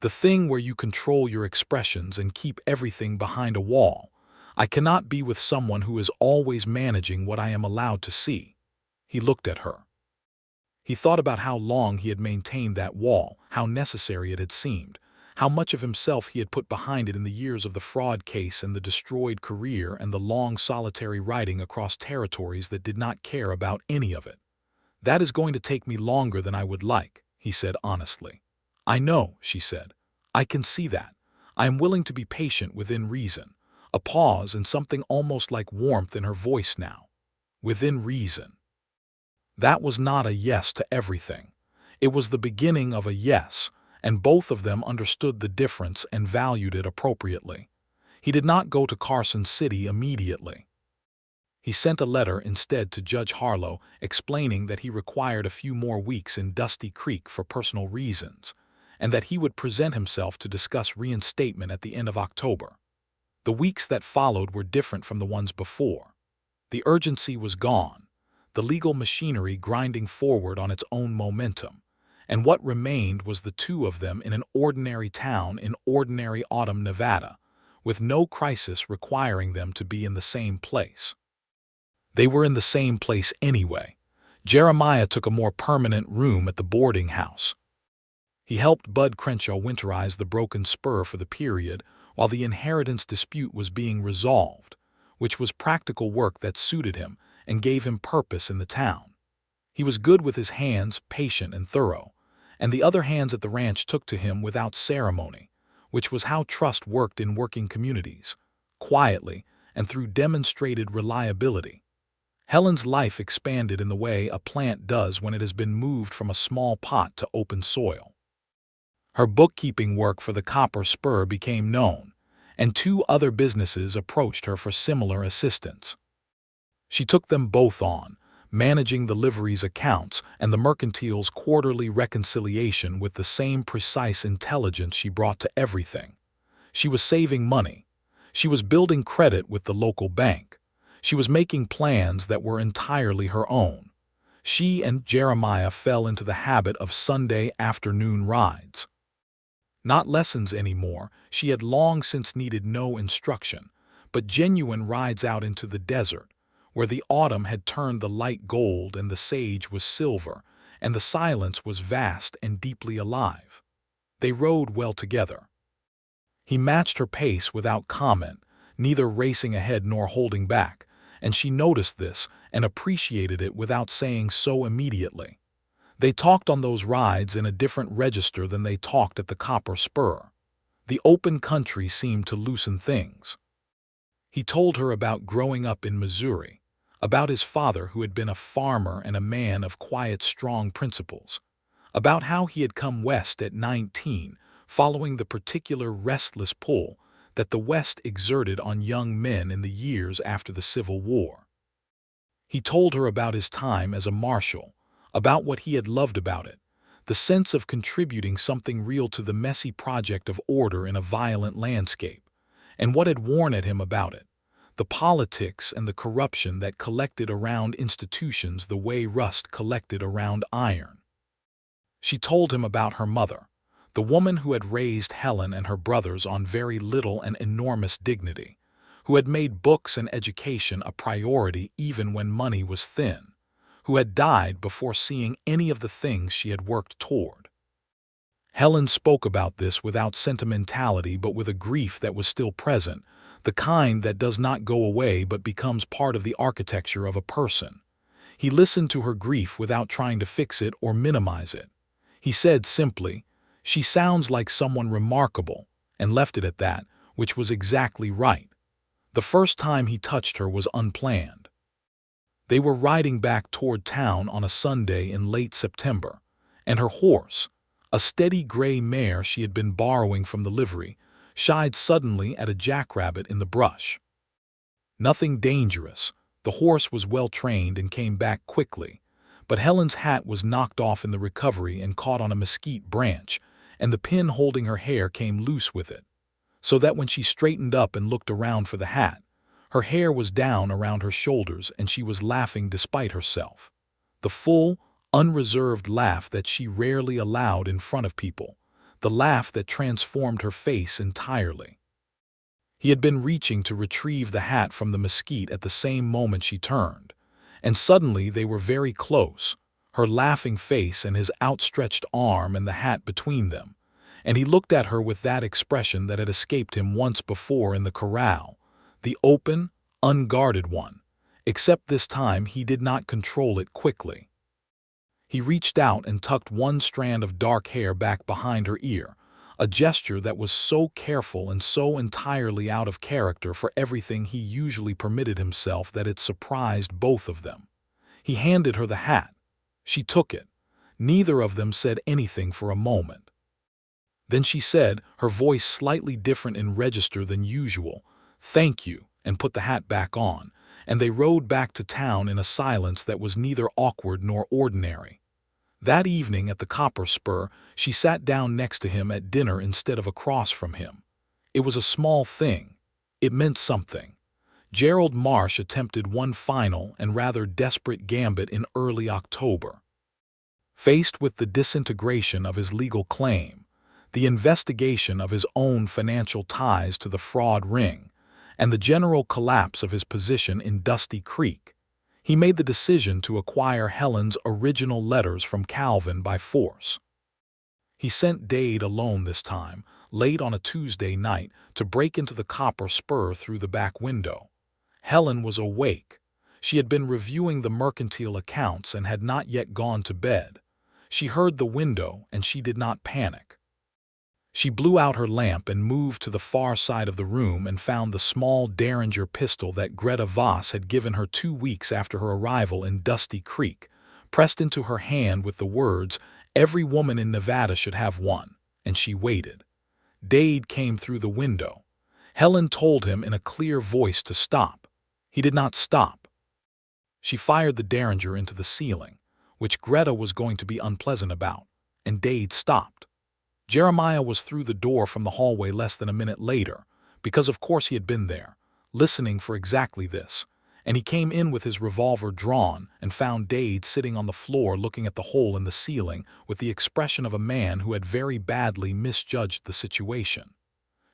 "The thing where you control your expressions and keep everything behind a wall. I cannot be with someone who is always managing what I am allowed to see." He looked at her. He thought about how long he had maintained that wall, how necessary it had seemed, how much of himself he had put behind it in the years of the fraud case and the destroyed career and the long solitary riding across territories that did not care about any of it. "That is going to take me longer than I would like," he said honestly. "I know," she said. "I can see that. I am willing to be patient within reason." A pause and something almost like warmth in her voice now. "Within reason." That was not a yes to everything. It was the beginning of a yes, and both of them understood the difference and valued it appropriately. He did not go to Carson City immediately. He sent a letter instead to Judge Harlow explaining that he required a few more weeks in Dusty Creek for personal reasons, and that he would present himself to discuss reinstatement at the end of October. The weeks that followed were different from the ones before. The urgency was gone, the legal machinery grinding forward on its own momentum, and what remained was the two of them in an ordinary town in ordinary autumn Nevada, with no crisis requiring them to be in the same place. They were in the same place anyway. Jeremiah took a more permanent room at the boarding house. He helped Bud Crenshaw winterize the broken spur for the period while the inheritance dispute was being resolved, which was practical work that suited him and gave him purpose in the town. He was good with his hands, patient and thorough, and the other hands at the ranch took to him without ceremony, which was how trust worked in working communities, quietly and through demonstrated reliability. Helen's life expanded in the way a plant does when it has been moved from a small pot to open soil. Her bookkeeping work for the copper spur became known, and two other businesses approached her for similar assistance. She took them both on, managing the livery's accounts and the mercantile's quarterly reconciliation with the same precise intelligence she brought to everything. She was saving money. She was building credit with the local bank. She was making plans that were entirely her own. She and Jeremiah fell into the habit of Sunday afternoon rides. Not lessons anymore, she had long since needed no instruction, but genuine rides out into the desert, where the autumn had turned the light gold and the sage was silver, and the silence was vast and deeply alive. They rode well together. He matched her pace without comment, neither racing ahead nor holding back, and she noticed this and appreciated it without saying so immediately. They talked on those rides in a different register than they talked at the Copper Spur. The open country seemed to loosen things. He told her about growing up in Missouri, about his father who had been a farmer and a man of quiet, strong principles, about how he had come west at 19, following the particular restless pull that the West exerted on young men in the years after the Civil War. He told her about his time as a marshal, about what he had loved about it, the sense of contributing something real to the messy project of order in a violent landscape, and what had worn at him about it, the politics and the corruption that collected around institutions the way rust collected around iron. She told him about her mother, the woman who had raised Helen and her brothers on very little and enormous dignity, who had made books and education a priority even when money was thin, who had died before seeing any of the things she had worked toward. Helen spoke about this without sentimentality but with a grief that was still present, the kind that does not go away but becomes part of the architecture of a person. He listened to her grief without trying to fix it or minimize it. He said simply, "She sounds like someone remarkable," and left it at that, which was exactly right. The first time he touched her was unplanned. They were riding back toward town on a Sunday in late September, and her horse, a steady gray mare she had been borrowing from the livery, shied suddenly at a jackrabbit in the brush. Nothing dangerous, the horse was well trained and came back quickly, but Helen's hat was knocked off in the recovery and caught on a mesquite branch, and the pin holding her hair came loose with it, so that when she straightened up and looked around for the hat, her hair was down around her shoulders and she was laughing despite herself. The full, unreserved laugh that she rarely allowed in front of people, the laugh that transformed her face entirely. He had been reaching to retrieve the hat from the mesquite at the same moment she turned, and suddenly they were very close, her laughing face and his outstretched arm and the hat between them, and he looked at her with that expression that had escaped him once before in the corral, the open, unguarded one, except this time he did not control it quickly. He reached out and tucked one strand of dark hair back behind her ear, a gesture that was so careful and so entirely out of character for everything he usually permitted himself that it surprised both of them. He handed her the hat. She took it. Neither of them said anything for a moment. Then she said, her voice slightly different in register than usual, "Thank you," and put the hat back on, and they rode back to town in a silence that was neither awkward nor ordinary. That evening at the Copper Spur, she sat down next to him at dinner instead of across from him. It was a small thing. It meant something. Gerald Marsh attempted one final and rather desperate gambit in early October. Faced with the disintegration of his legal claim, the investigation of his own financial ties to the fraud ring, and the general collapse of his position in Dusty Creek, he made the decision to acquire Helen's original letters from Calvin by force. He sent Dade alone this time, late on a Tuesday night, to break into the Copper Spur through the back window. Helen was awake. She had been reviewing the mercantile accounts and had not yet gone to bed. She heard the window and she did not panic. She blew out her lamp and moved to the far side of the room and found the small Derringer pistol that Greta Voss had given her 2 weeks after her arrival in Dusty Creek, pressed into her hand with the words, "Every woman in Nevada should have one," and she waited. Dade came through the window. Helen told him in a clear voice to stop. He did not stop. She fired the Derringer into the ceiling, which Greta was going to be unpleasant about, and Dade stopped. Jeremiah was through the door from the hallway less than a minute later, because of course he had been there, listening for exactly this, and he came in with his revolver drawn and found Dade sitting on the floor looking at the hole in the ceiling with the expression of a man who had very badly misjudged the situation.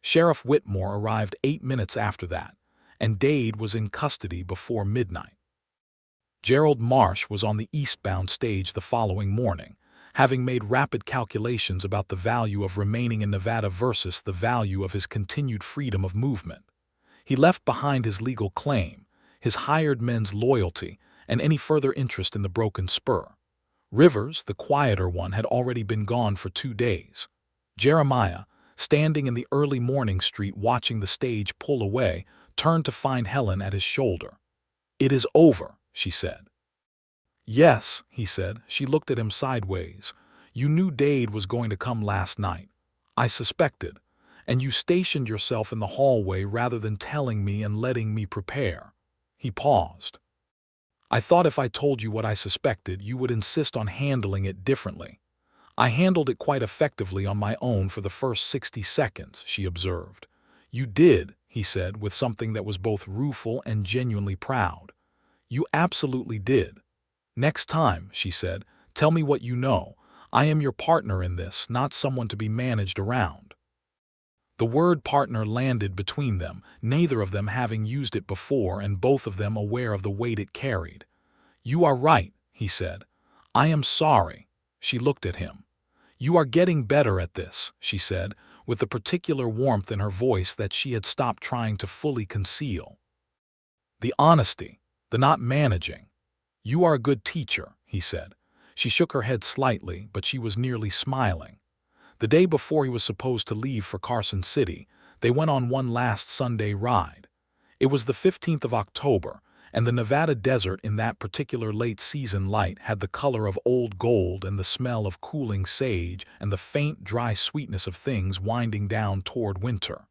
Sheriff Whitmore arrived 8 minutes after that, and Dade was in custody before midnight. Gerald Marsh was on the eastbound stage the following morning, having made rapid calculations about the value of remaining in Nevada versus the value of his continued freedom of movement. He left behind his legal claim, his hired men's loyalty, and any further interest in the broken spur. Rivers, the quieter one, had already been gone for 2 days. Jeremiah, standing in the early morning street watching the stage pull away, turned to find Helen at his shoulder. "It is over," she said. "Yes," he said. She looked at him sideways. "You knew Dade was going to come last night. I suspected, and you stationed yourself in the hallway rather than telling me and letting me prepare." He paused. "I thought if I told you what I suspected, you would insist on handling it differently. I handled it quite effectively on my own for the first 60 seconds, she observed. "You did," he said, with something that was both rueful and genuinely proud. "You absolutely did. Next time," she said, "tell me what you know. I am your partner in this, not someone to be managed around." The word partner landed between them, neither of them having used it before and both of them aware of the weight it carried. "You are right," he said. "I am sorry." She looked at him. "You are getting better at this," she said, with the particular warmth in her voice that she had stopped trying to fully conceal. "The honesty, the not managing. You are a good teacher," he said. She shook her head slightly, but she was nearly smiling. The day before he was supposed to leave for Carson City, they went on one last Sunday ride. It was the 15th of October, and the Nevada desert in that particular late-season light had the color of old gold and the smell of cooling sage and the faint, dry sweetness of things winding down toward winter.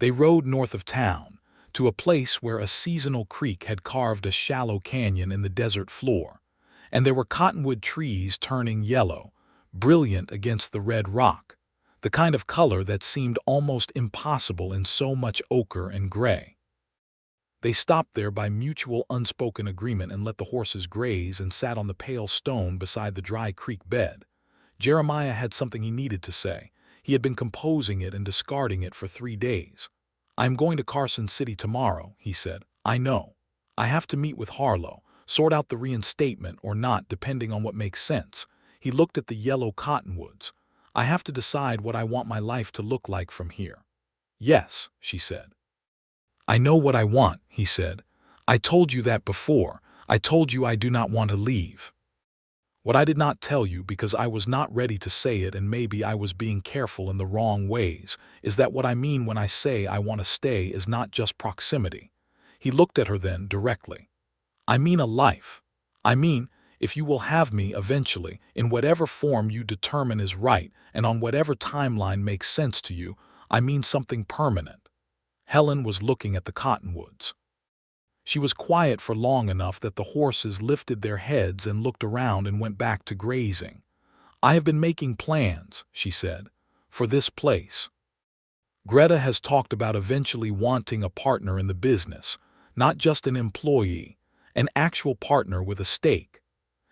They rode north of town, to a place where a seasonal creek had carved a shallow canyon in the desert floor, and there were cottonwood trees turning yellow, brilliant against the red rock, the kind of color that seemed almost impossible in so much ochre and gray. They stopped there by mutual unspoken agreement and let the horses graze and sat on the pale stone beside the dry creek bed. Jeremiah had something he needed to say. He had been composing it and discarding it for 3 days. "I am going to Carson City tomorrow," he said. "I know. I have to meet with Harlow, sort out the reinstatement or not depending on what makes sense." He looked at the yellow cottonwoods. "I have to decide what I want my life to look like from here." "Yes," she said. "I know what I want," he said. "I told you that before. I told you I do not want to leave. What I did not tell you because I was not ready to say it and maybe I was being careful in the wrong ways, is that what I mean when I say I want to stay is not just proximity." He looked at her then, directly. "I mean a life. I mean, if you will have me eventually, in whatever form you determine is right and on whatever timeline makes sense to you, I mean something permanent." Helen was looking at the cottonwoods. She was quiet for long enough that the horses lifted their heads and looked around and went back to grazing. "I have been making plans," she said, "for this place. Greta has talked about eventually wanting a partner in the business, not just an employee, an actual partner with a stake.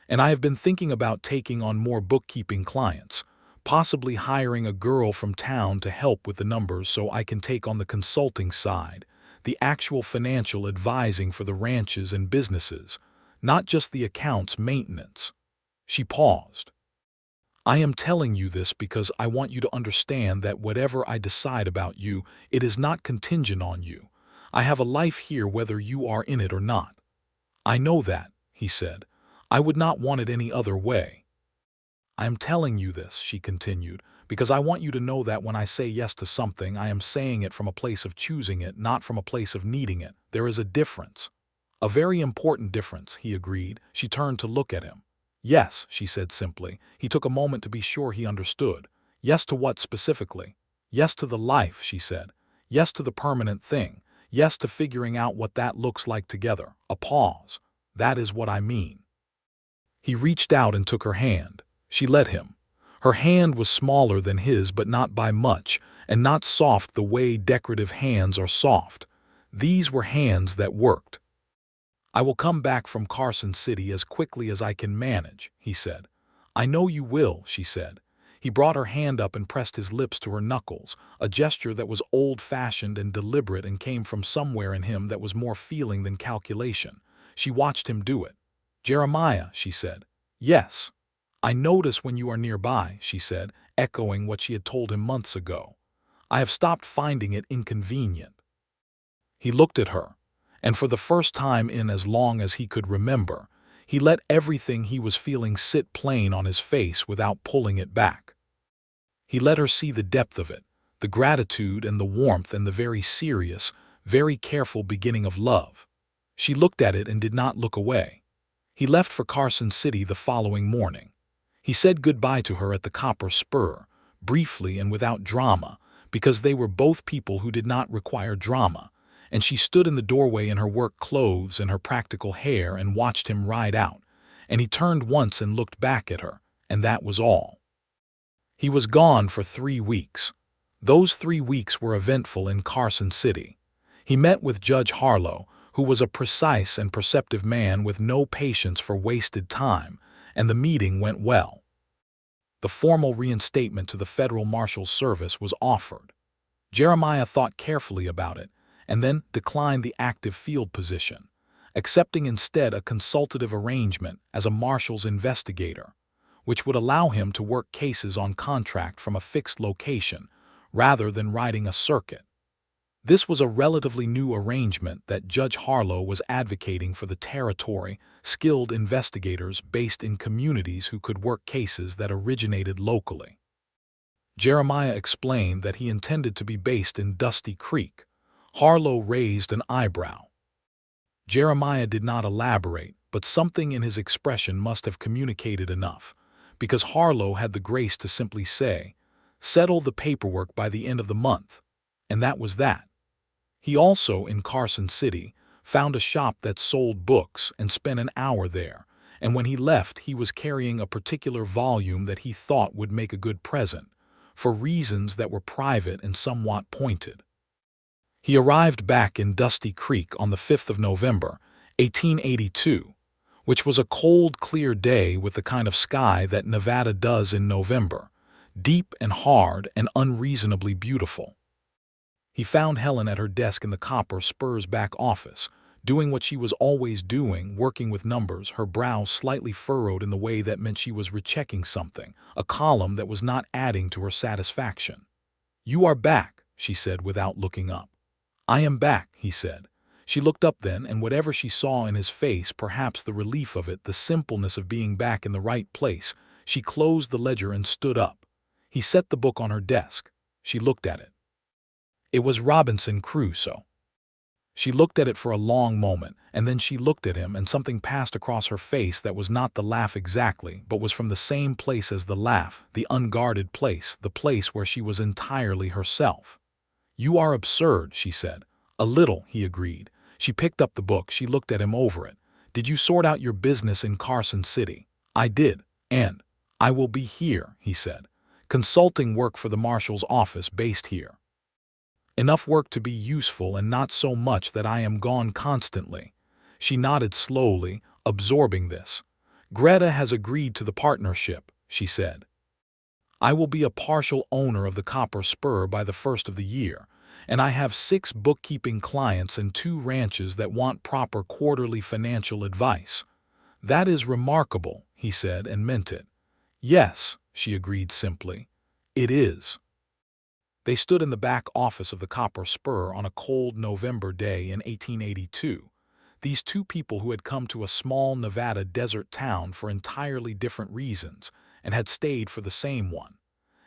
And I have been thinking about taking on more bookkeeping clients, possibly hiring a girl from town to help with the numbers so I can take on the consulting side, the actual financial advising for the ranches and businesses, not just the accounts maintenance." She paused. "I am telling you this because I want you to understand that whatever I decide about you, it is not contingent on you. I have a life here whether you are in it or not." "I know that," he said. "I would not want it any other way." "I am telling you this," she continued, "because I want you to know that when I say yes to something, I am saying it from a place of choosing it, not from a place of needing it. There is a difference." "A very important difference," he agreed. She turned to look at him. "Yes," she said simply. He took a moment to be sure he understood. "Yes to what specifically?" "Yes to the life," she said. "Yes to the permanent thing. Yes to figuring out what that looks like together." A pause. "That is what I mean." He reached out and took her hand. She let him. Her hand was smaller than his, but not by much, and not soft the way decorative hands are soft. These were hands that worked. I will come back from Carson City as quickly as I can manage, he said. I know you will, she said. He brought her hand up and pressed his lips to her knuckles, a gesture that was old-fashioned and deliberate and came from somewhere in him that was more feeling than calculation. She watched him do it. Jeremiah, she said. Yes. I notice when you are nearby, she said, echoing what she had told him months ago. I have stopped finding it inconvenient. He looked at her, and for the first time in as long as he could remember, he let everything he was feeling sit plain on his face without pulling it back. He let her see the depth of it, the gratitude and the warmth and the very serious, very careful beginning of love. She looked at it and did not look away. He left for Carson City the following morning. He said goodbye to her at the Copper Spur, briefly and without drama, because they were both people who did not require drama, and she stood in the doorway in her work clothes and her practical hair and watched him ride out, and he turned once and looked back at her, and that was all. He was gone for 3 weeks. Those 3 weeks were eventful in Carson City. He met with Judge Harlow, who was a precise and perceptive man with no patience for wasted time, and the meeting went well. The formal reinstatement to the Federal Marshal's Service was offered. Jeremiah thought carefully about it, and then declined the active field position, accepting instead a consultative arrangement as a marshal's investigator, which would allow him to work cases on contract from a fixed location rather than riding a circuit. This was a relatively new arrangement that Judge Harlow was advocating for the territory, skilled investigators based in communities who could work cases that originated locally. Jeremiah explained that he intended to be based in Dusty Creek. Harlow raised an eyebrow. Jeremiah did not elaborate, but something in his expression must have communicated enough, because Harlow had the grace to simply say, "Settle the paperwork by the end of the month," and that was that. He also, in Carson City, found a shop that sold books and spent an hour there, and when he left he was carrying a particular volume that he thought would make a good present, for reasons that were private and somewhat pointed. He arrived back in Dusty Creek on the 5th of November, 1882, which was a cold, clear day with the kind of sky that Nevada does in November, deep and hard and unreasonably beautiful. He found Helen at her desk in the Copper Spur's back office, doing what she was always doing, working with numbers, her brow slightly furrowed in the way that meant she was rechecking something, a column that was not adding to her satisfaction. "You are back," she said without looking up. "I am back," he said. She looked up then, and whatever she saw in his face, perhaps the relief of it, the simpleness of being back in the right place, she closed the ledger and stood up. He set the book on her desk. She looked at it. It was Robinson Crusoe. She looked at it for a long moment, and then she looked at him, and something passed across her face that was not the laugh exactly, but was from the same place as the laugh, the unguarded place, the place where she was entirely herself. "You are absurd," she said. "A little," he agreed. She picked up the book. She looked at him over it. "Did you sort out your business in Carson City?" "I did, and I will be here," he said. "Consulting work for the marshal's office based here. Enough work to be useful and not so much that I am gone constantly." She nodded slowly, absorbing this. "Greta has agreed to the partnership," she said. "I will be a partial owner of the Copper Spur by the 1st of the year, and I have 6 bookkeeping clients and 2 ranches that want proper quarterly financial advice." "That is remarkable," he said, and meant it. "Yes," she agreed simply. "It is." They stood in the back office of the Copper Spur on a cold November day in 1882, these two people who had come to a small Nevada desert town for entirely different reasons and had stayed for the same one.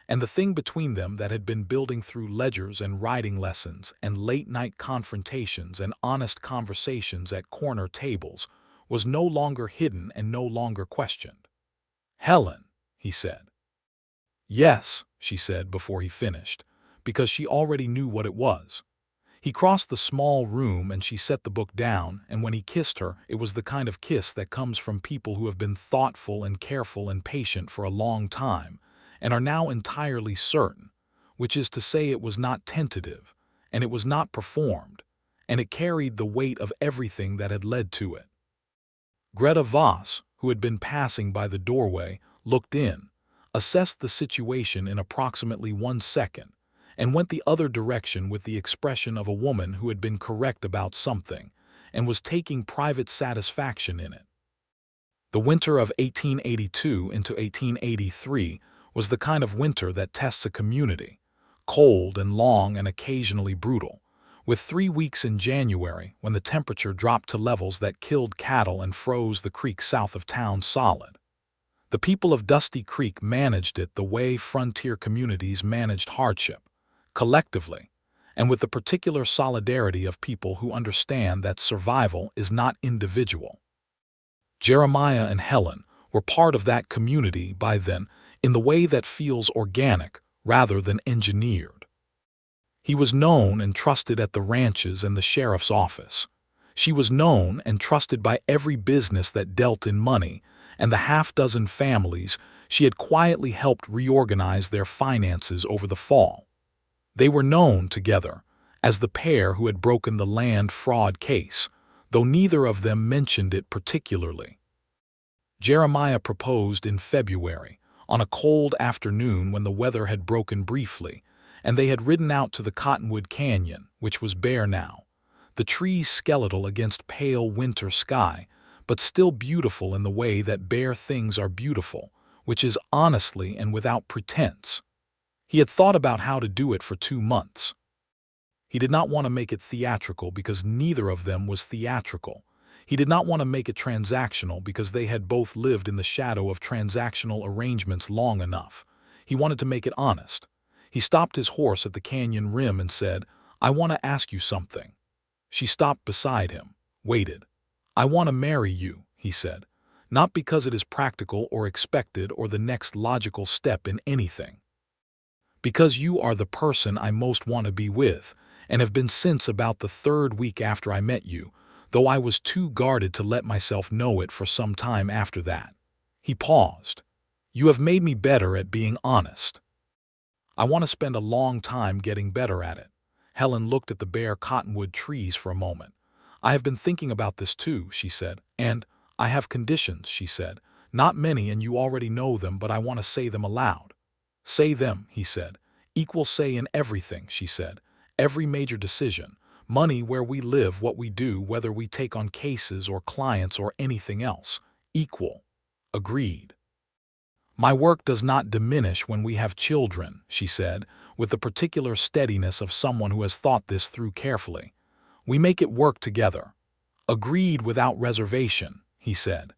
And the thing between them that had been building through ledgers and writing lessons and late-night confrontations and honest conversations at corner tables was no longer hidden and no longer questioned. "Helen," he said. "Yes," she said before he finished, because she already knew what it was. He crossed the small room and she set the book down, and when he kissed her, it was the kind of kiss that comes from people who have been thoughtful and careful and patient for a long time, and are now entirely certain, which is to say it was not tentative, and it was not performed, and it carried the weight of everything that had led to it. Greta Voss, who had been passing by the doorway, looked in, assessed the situation in approximately 1 second, and went the other direction with the expression of a woman who had been correct about something and was taking private satisfaction in it. The winter of 1882 into 1883 was the kind of winter that tests a community, cold and long and occasionally brutal, with 3 weeks in January when the temperature dropped to levels that killed cattle and froze the creek south of town solid. The people of Dusty Creek managed it the way frontier communities managed hardship, collectively, and with the particular solidarity of people who understand that survival is not individual. Jeremiah and Helen were part of that community by then in the way that feels organic rather than engineered. He was known and trusted at the ranches and the sheriff's office. She was known and trusted by every business that dealt in money and the half-dozen families she had quietly helped reorganize their finances over the fall. They were known together as the pair who had broken the land fraud case, though neither of them mentioned it particularly. Jeremiah proposed in February, on a cold afternoon when the weather had broken briefly, and they had ridden out to the Cottonwood Canyon, which was bare now, the trees skeletal against pale winter sky, but still beautiful in the way that bare things are beautiful, which is honestly and without pretense. He had thought about how to do it for 2 months. He did not want to make it theatrical because neither of them was theatrical. He did not want to make it transactional because they had both lived in the shadow of transactional arrangements long enough. He wanted to make it honest. He stopped his horse at the canyon rim and said, "I want to ask you something." She stopped beside him, waited. "I want to marry you," he said, "not because it is practical or expected or the next logical step in anything. Because you are the person I most want to be with, and have been since about the 3rd week after I met you, though I was too guarded to let myself know it for some time after that." He paused. "You have made me better at being honest. I want to spend a long time getting better at it." Helen looked at the bare cottonwood trees for a moment. "I have been thinking about this too," she said. "And I have conditions," she said. "Not many, and you already know them, but I want to say them aloud." "Say them," he said. "Equal say in everything," she said. "Every major decision. Money, where we live, what we do, whether we take on cases or clients or anything else. Equal." "Agreed." "My work does not diminish when we have children," she said, with the particular steadiness of someone who has thought this through carefully. "We make it work together." "Agreed without reservation," he said.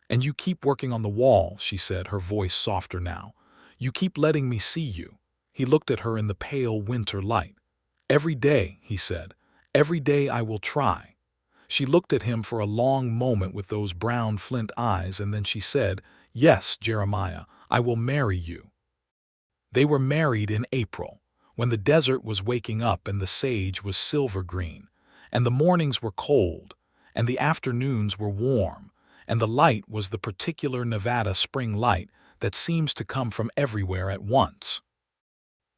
"And you keep working on the wall," she said, her voice softer now. "You keep letting me see you." He looked at her in the pale winter light. "Every day," he said. "Every day I will try." She looked at him for a long moment with those brown flint eyes, and then she said, "Yes, Jeremiah, I will marry you." They were married in April, when the desert was waking up and the sage was silver green, and the mornings were cold, and the afternoons were warm, and the light was the particular Nevada spring light that seems to come from everywhere at once.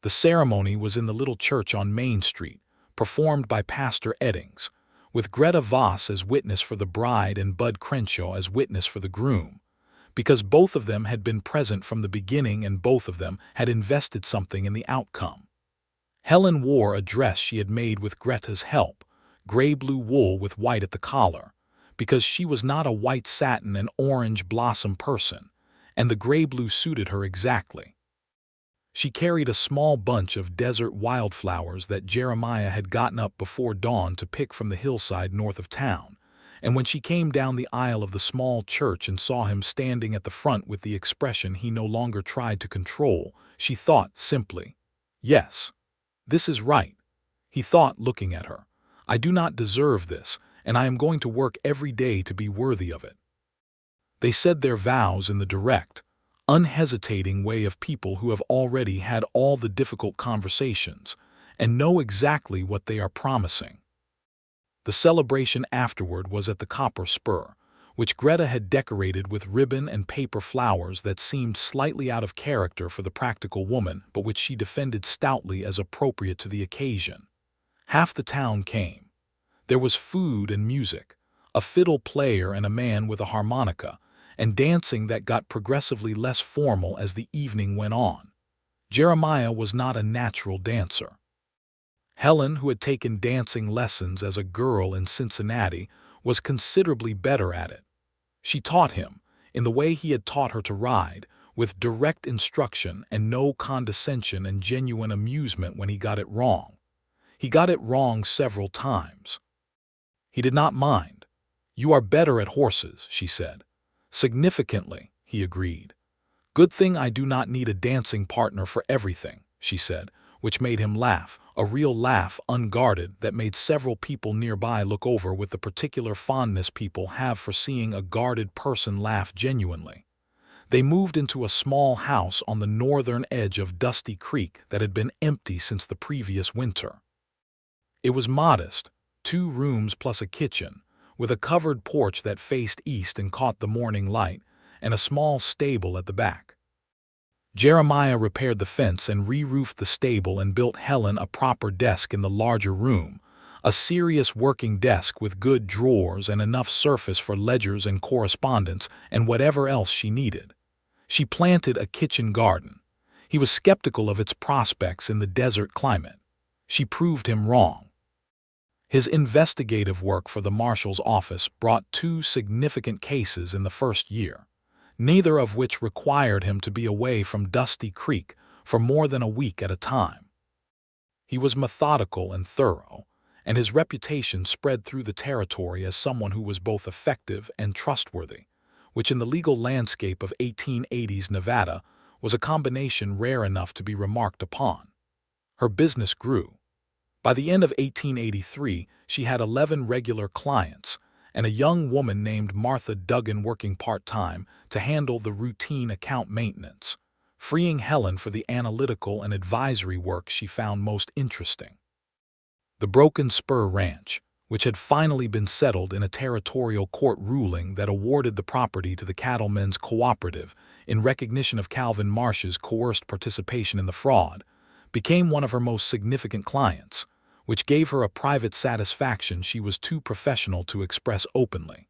The ceremony was in the little church on Main Street, performed by Pastor Eddings, with Greta Voss as witness for the bride and Bud Crenshaw as witness for the groom, because both of them had been present from the beginning and both of them had invested something in the outcome. Helen wore a dress she had made with Greta's help, gray-blue wool with white at the collar, because she was not a white satin and orange blossom person, and the gray-blue suited her exactly. She carried a small bunch of desert wildflowers that Jeremiah had gotten up before dawn to pick from the hillside north of town, and when she came down the aisle of the small church and saw him standing at the front with the expression he no longer tried to control, she thought simply, "Yes, this is right." He thought, looking at her, "I do not deserve this, and I am going to work every day to be worthy of it." They said their vows in the direct, unhesitating way of people who have already had all the difficult conversations and know exactly what they are promising. The celebration afterward was at the Copper Spur, which Greta had decorated with ribbon and paper flowers that seemed slightly out of character for the practical woman, but which she defended stoutly as appropriate to the occasion. Half the town came. There was food and music, a fiddle player and a man with a harmonica, and dancing that got progressively less formal as the evening went on. Jeremiah was not a natural dancer. Helen, who had taken dancing lessons as a girl in Cincinnati, was considerably better at it. She taught him, in the way he had taught her to ride, with direct instruction and no condescension and genuine amusement when he got it wrong. He got it wrong several times. He did not mind. "You are better at horses," she said. "Significantly," he agreed. "Good thing I do not need a dancing partner for everything," she said, which made him laugh, a real laugh unguarded that made several people nearby look over with the particular fondness people have for seeing a guarded person laugh genuinely. They moved into a small house on the northern edge of Dusty Creek that had been empty since the previous winter. It was modest, 2 rooms plus a kitchen, with a covered porch that faced east and caught the morning light, and a small stable at the back. Jeremiah repaired the fence and re-roofed the stable and built Helen a proper desk in the larger room, a serious working desk with good drawers and enough surface for ledgers and correspondence and whatever else she needed. She planted a kitchen garden. He was skeptical of its prospects in the desert climate. She proved him wrong. His investigative work for the marshal's office brought 2 significant cases in the first year, neither of which required him to be away from Dusty Creek for more than a week at a time. He was methodical and thorough, and his reputation spread through the territory as someone who was both effective and trustworthy, which in the legal landscape of 1880s Nevada was a combination rare enough to be remarked upon. Her business grew. By the end of 1883, she had 11 regular clients, and a young woman named Martha Duggan working part-time to handle the routine account maintenance, freeing Helen for the analytical and advisory work she found most interesting. The Broken Spur Ranch, which had finally been settled in a territorial court ruling that awarded the property to the Cattlemen's Cooperative in recognition of Calvin Marsh's coerced participation in the fraud, became one of her most significant clients, which gave her a private satisfaction she was too professional to express openly.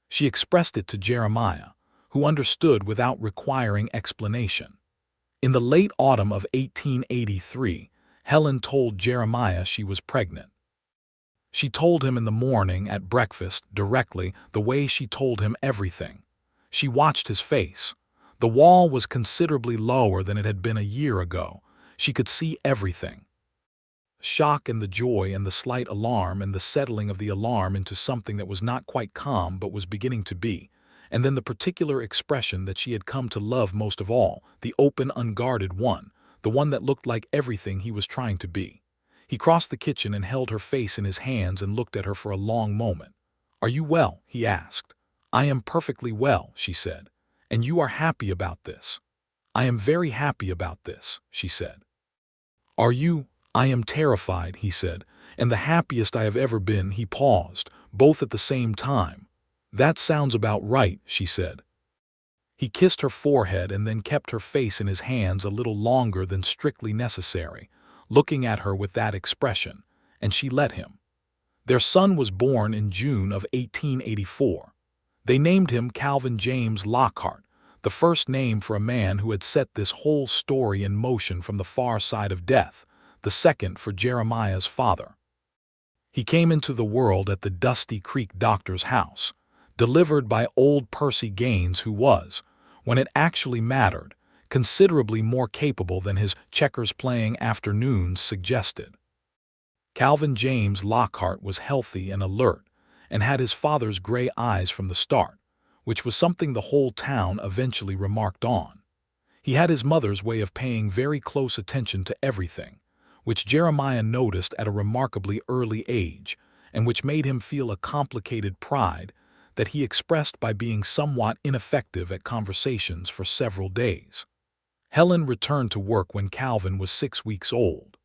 She expressed it to Jeremiah, who understood without requiring explanation. In the late autumn of 1883, Helen told Jeremiah she was pregnant. She told him in the morning at breakfast directly the way she told him everything. She watched his face. The wall was considerably lower than it had been a year ago. She could see everything. Shock and the joy and the slight alarm and the settling of the alarm into something that was not quite calm but was beginning to be, and then the particular expression that she had come to love most of all, the open, unguarded one, the one that looked like everything he was trying to be. He crossed the kitchen and held her face in his hands and looked at her for a long moment. "Are you well?" he asked. "I am perfectly well," she said. "And you are happy about this?" "I am very happy about this," she said. "Are you?" "I am terrified," he said, "and the happiest I have ever been." He paused, both at the same time. "That sounds about right," she said. He kissed her forehead and then kept her face in his hands a little longer than strictly necessary, looking at her with that expression, and she let him. Their son was born in June of 1884. They named him Calvin James Lockhart, the first name for a man who had set this whole story in motion from the far side of death, the second for Jeremiah's father. He came into the world at the Dusty Creek doctor's house, delivered by old Percy Gaines, who was, when it actually mattered, considerably more capable than his checkers-playing afternoons suggested. Calvin James Lockhart was healthy and alert, and had his father's gray eyes from the start, which was something the whole town eventually remarked on. He had his mother's way of paying very close attention to everything, which Jeremiah noticed at a remarkably early age, and which made him feel a complicated pride that he expressed by being somewhat ineffective at conversations for several days. Helen returned to work when Calvin was 6 weeks old.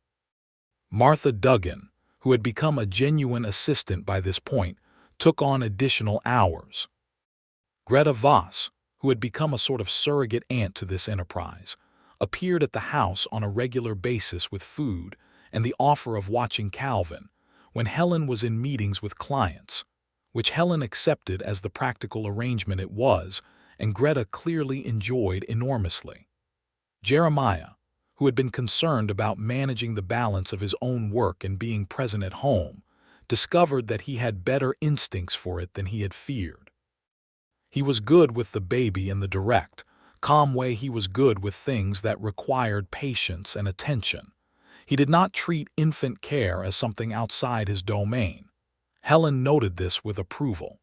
Martha Duggan, who had become a genuine assistant by this point, took on additional hours. Greta Voss, who had become a sort of surrogate aunt to this enterprise, appeared at the house on a regular basis with food and the offer of watching Calvin when Helen was in meetings with clients, which Helen accepted as the practical arrangement it was, and Greta clearly enjoyed enormously. Jeremiah, who had been concerned about managing the balance of his own work and being present at home, discovered that he had better instincts for it than he had feared. He was good with the baby in the direct, calm way he was good with things that required patience and attention. He did not treat infant care as something outside his domain. Helen noted this with approval.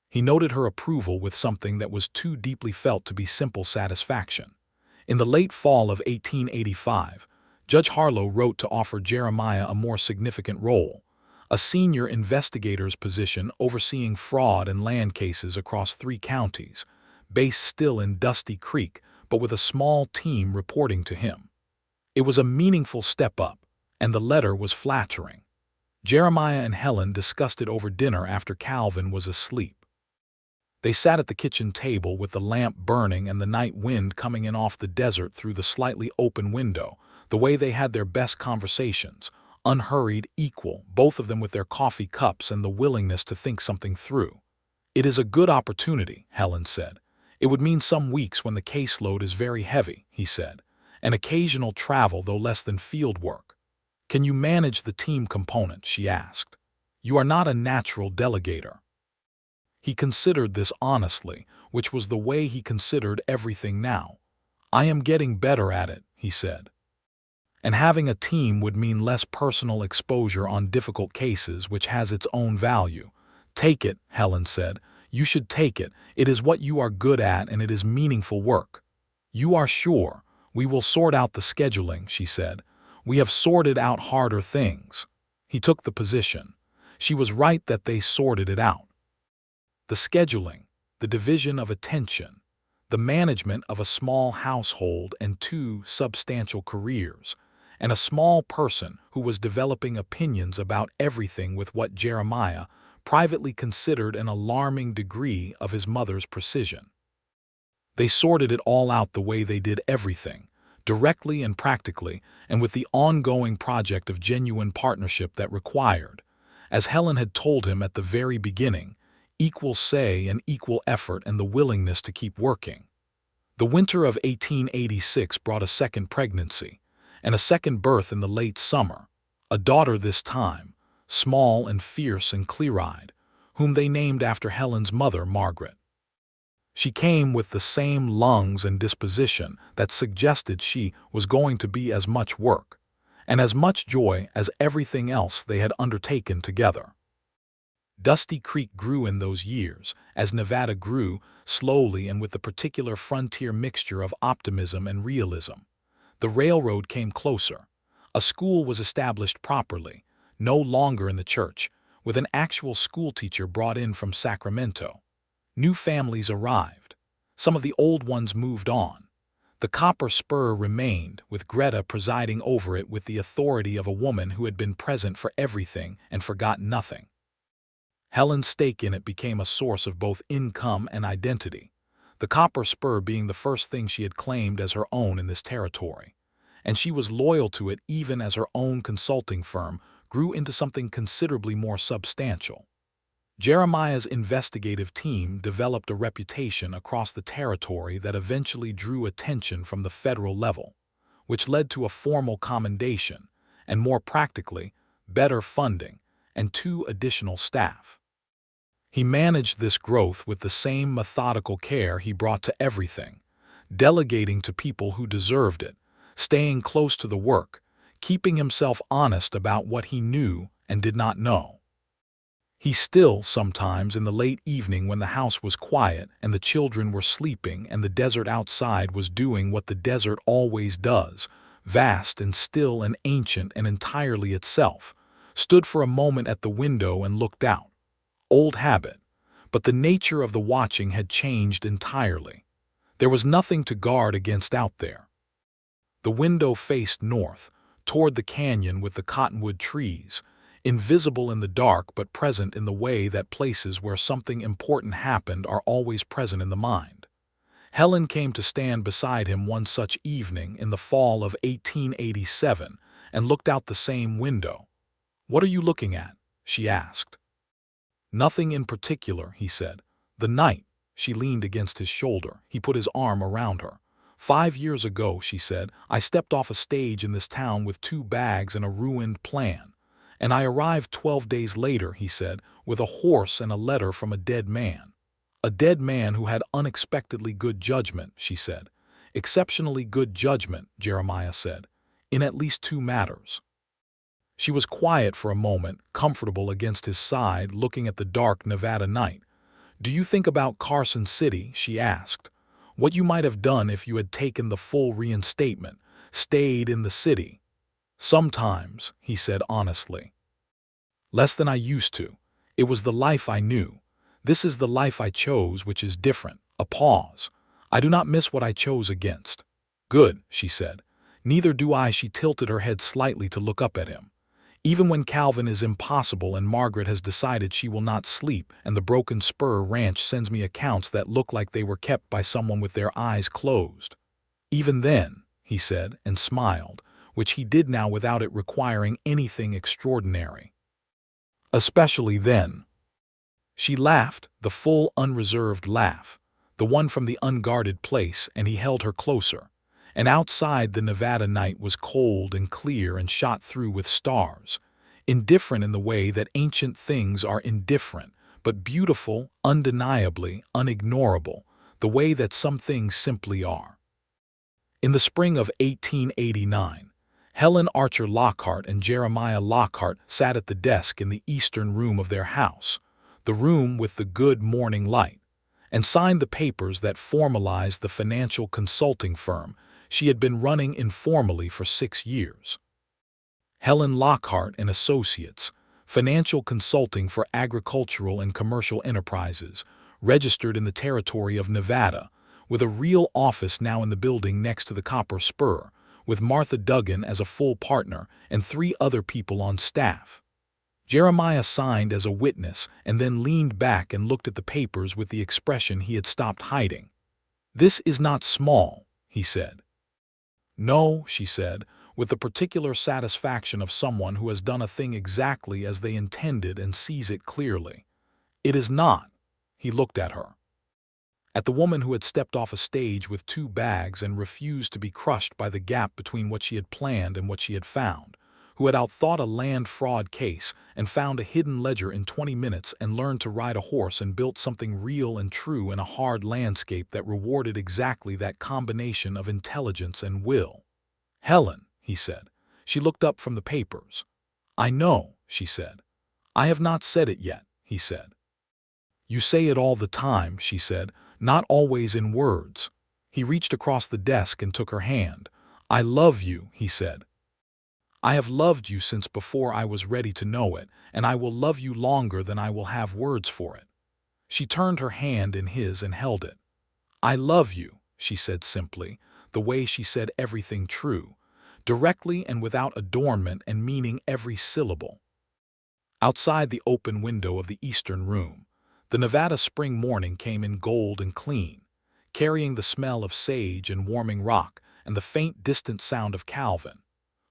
He noted her approval with something that was too deeply felt to be simple satisfaction. In the late fall of 1885, Judge Harlow wrote to offer Jeremiah a more significant role, a senior investigator's position overseeing fraud and land cases across 3 counties, based still in Dusty Creek, but with a small team reporting to him. It was a meaningful step up, and the letter was flattering. Jeremiah and Helen discussed it over dinner after Calvin was asleep. They sat at the kitchen table with the lamp burning and the night wind coming in off the desert through the slightly open window, the way they had their best conversations, unhurried, equal, both of them with their coffee cups and the willingness to think something through. "It is a good opportunity," Helen said. "It would mean some weeks when the caseload is very heavy," he said, "and occasional travel, though less than field work." "Can you manage the team component?" she asked. "You are not a natural delegator." He considered this honestly, which was the way he considered everything now. "I am getting better at it," he said. "And having a team would mean less personal exposure on difficult cases, which has its own value." "Take it," Helen said. "You should take it. It is what you are good at and it is meaningful work." "You are sure? We will sort out the scheduling," she said. "We have sorted out harder things." He took the position. She was right that they sorted it out. The scheduling, the division of attention, the management of a small household and 2 substantial careers, and a small person who was developing opinions about everything with what Jeremiah privately considered an alarming degree of his mother's precision. They sorted it all out the way they did everything, directly and practically, and with the ongoing project of genuine partnership that required, as Helen had told him at the very beginning, equal say and equal effort and the willingness to keep working. The winter of 1886 brought a second pregnancy, and a second birth in the late summer, a daughter this time, small and fierce and clear-eyed, whom they named after Helen's mother, Margaret. She came with the same lungs and disposition that suggested she was going to be as much work, and as much joy as everything else they had undertaken together. Dusty Creek grew in those years, as Nevada grew, slowly and with the particular frontier mixture of optimism and realism. The railroad came closer. A school was established properly, no longer in the church, with an actual schoolteacher brought in from Sacramento. New families arrived. Some of the old ones moved on. The Copper Spur remained, with Greta presiding over it with the authority of a woman who had been present for everything and forgot nothing. Helen's stake in it became a source of both income and identity, the Copper Spur being the first thing she had claimed as her own in this territory, and she was loyal to it even as her own consulting firm grew into something considerably more substantial. Jeremiah's investigative team developed a reputation across the territory that eventually drew attention from the federal level, which led to a formal commendation, and more practically, better funding, and 2 additional staff. He managed this growth with the same methodical care he brought to everything, delegating to people who deserved it, staying close to the work, keeping himself honest about what he knew and did not know. He still, sometimes in the late evening when the house was quiet and the children were sleeping and the desert outside was doing what the desert always does, vast and still and ancient and entirely itself, stood for a moment at the window and looked out. Old habit, but the nature of the watching had changed entirely. There was nothing to guard against out there. The window faced north, toward the canyon with the cottonwood trees, invisible in the dark but present in the way that places where something important happened are always present in the mind. Helen came to stand beside him one such evening in the fall of 1887 and looked out the same window. "What are you looking at?" she asked. Nothing in particular, he said. The night. She leaned against his shoulder. He put his arm around her. 5 years ago, she said, I stepped off a stage in this town with 2 bags and a ruined plan. And I arrived 12 days later, he said, with a horse and a letter from a dead man. A dead man who had unexpectedly good judgment, she said. Exceptionally good judgment, Jeremiah said, in at least 2 matters. She was quiet for a moment, comfortable against his side, looking at the dark Nevada night. Do you think about Carson City, she asked. What you might have done if you had taken the full reinstatement, stayed in the city? Sometimes, he said honestly. Less than I used to. It was the life I knew. This is the life I chose, which is different. A pause. I do not miss what I chose against. Good, she said. Neither do I. She tilted her head slightly to look up at him. Even when Calvin is impossible and Margaret has decided she will not sleep and the Broken Spur Ranch sends me accounts that look like they were kept by someone with their eyes closed. Even then, he said, and smiled, which he did now without it requiring anything extraordinary. Especially then. She laughed, the full, unreserved laugh, the one from the unguarded place, and he held her closer. And outside the Nevada night was cold and clear and shot through with stars, indifferent in the way that ancient things are indifferent, but beautiful, undeniably, unignorable, the way that some things simply are. In the spring of 1889, Helen Archer Lockhart and Jeremiah Lockhart sat at the desk in the eastern room of their house, the room with the good morning light, and signed the papers that formalized the financial consulting firm she had been running informally for 6 years. Helen Lockhart and Associates, financial consulting for agricultural and commercial enterprises, registered in the territory of Nevada, with a real office now in the building next to the Copper Spur, with Martha Duggan as a full partner and 3 other people on staff. Jeremiah signed as a witness and then leaned back and looked at the papers with the expression he had stopped hiding. This is not small, he said. No, she said, with the particular satisfaction of someone who has done a thing exactly as they intended and sees it clearly. It is not. He looked at her. At the woman who had stepped off a stage with 2 bags and refused to be crushed by the gap between what she had planned and what she had found, who had outthought a land fraud case and found a hidden ledger in 20 minutes and learned to ride a horse and built something real and true in a hard landscape that rewarded exactly that combination of intelligence and will. Helen, he said. She looked up from the papers. I know, she said. I have not said it yet, he said. You say it all the time, she said, not always in words. He reached across the desk and took her hand. I love you, he said. I have loved you since before I was ready to know it, and I will love you longer than I will have words for it. She turned her hand in his and held it. I love you, she said simply, the way she said everything true, directly and without adornment and meaning every syllable. Outside the open window of the eastern room, the Nevada spring morning came in gold and clean, carrying the smell of sage and warming rock and the faint distant sound of Calvin,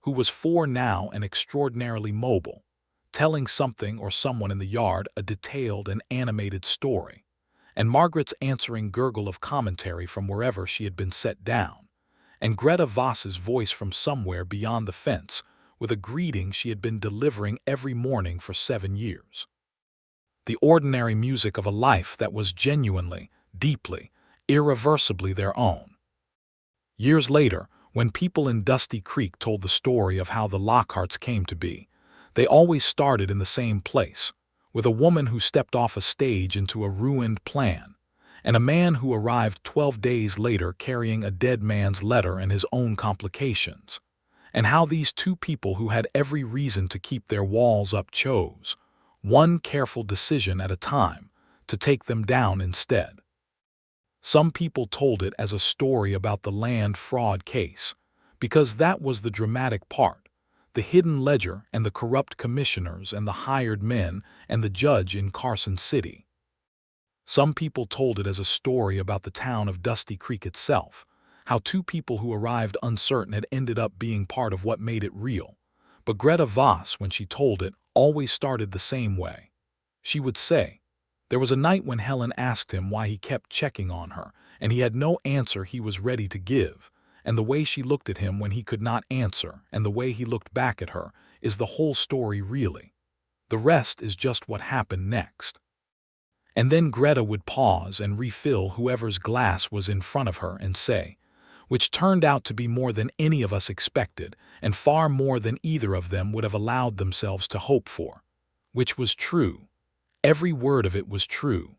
who was 4 now and extraordinarily mobile, telling something or someone in the yard a detailed and animated story, and Margaret's answering gurgle of commentary from wherever she had been set down, and Greta Voss's voice from somewhere beyond the fence with a greeting she had been delivering every morning for 7 years. The ordinary music of a life that was genuinely, deeply, irreversibly their own. Years later, when people in Dusty Creek told the story of how the Lockharts came to be, they always started in the same place, with a woman who stepped off a stage into a ruined plan, and a man who arrived 12 days later carrying a dead man's letter and his own complications, and how these 2 people who had every reason to keep their walls up chose, one careful decision at a time, to take them down instead. Some people told it as a story about the land fraud case, because that was the dramatic part, the hidden ledger and the corrupt commissioners and the hired men and the judge in Carson City. Some people told it as a story about the town of Dusty Creek itself, how 2 people who arrived uncertain had ended up being part of what made it real. But Greta Voss, when she told it, always started the same way. she would say. There was a night when Helen asked him why he kept checking on her, and he had no answer he was ready to give. And the way she looked at him when he could not answer, and the way he looked back at her, is the whole story really. The rest is just what happened next. And then Greta would pause and refill whoever's glass was in front of her and say, which turned out to be more than any of us expected, and far more than either of them would have allowed themselves to hope for. Which was true. Every word of it was true.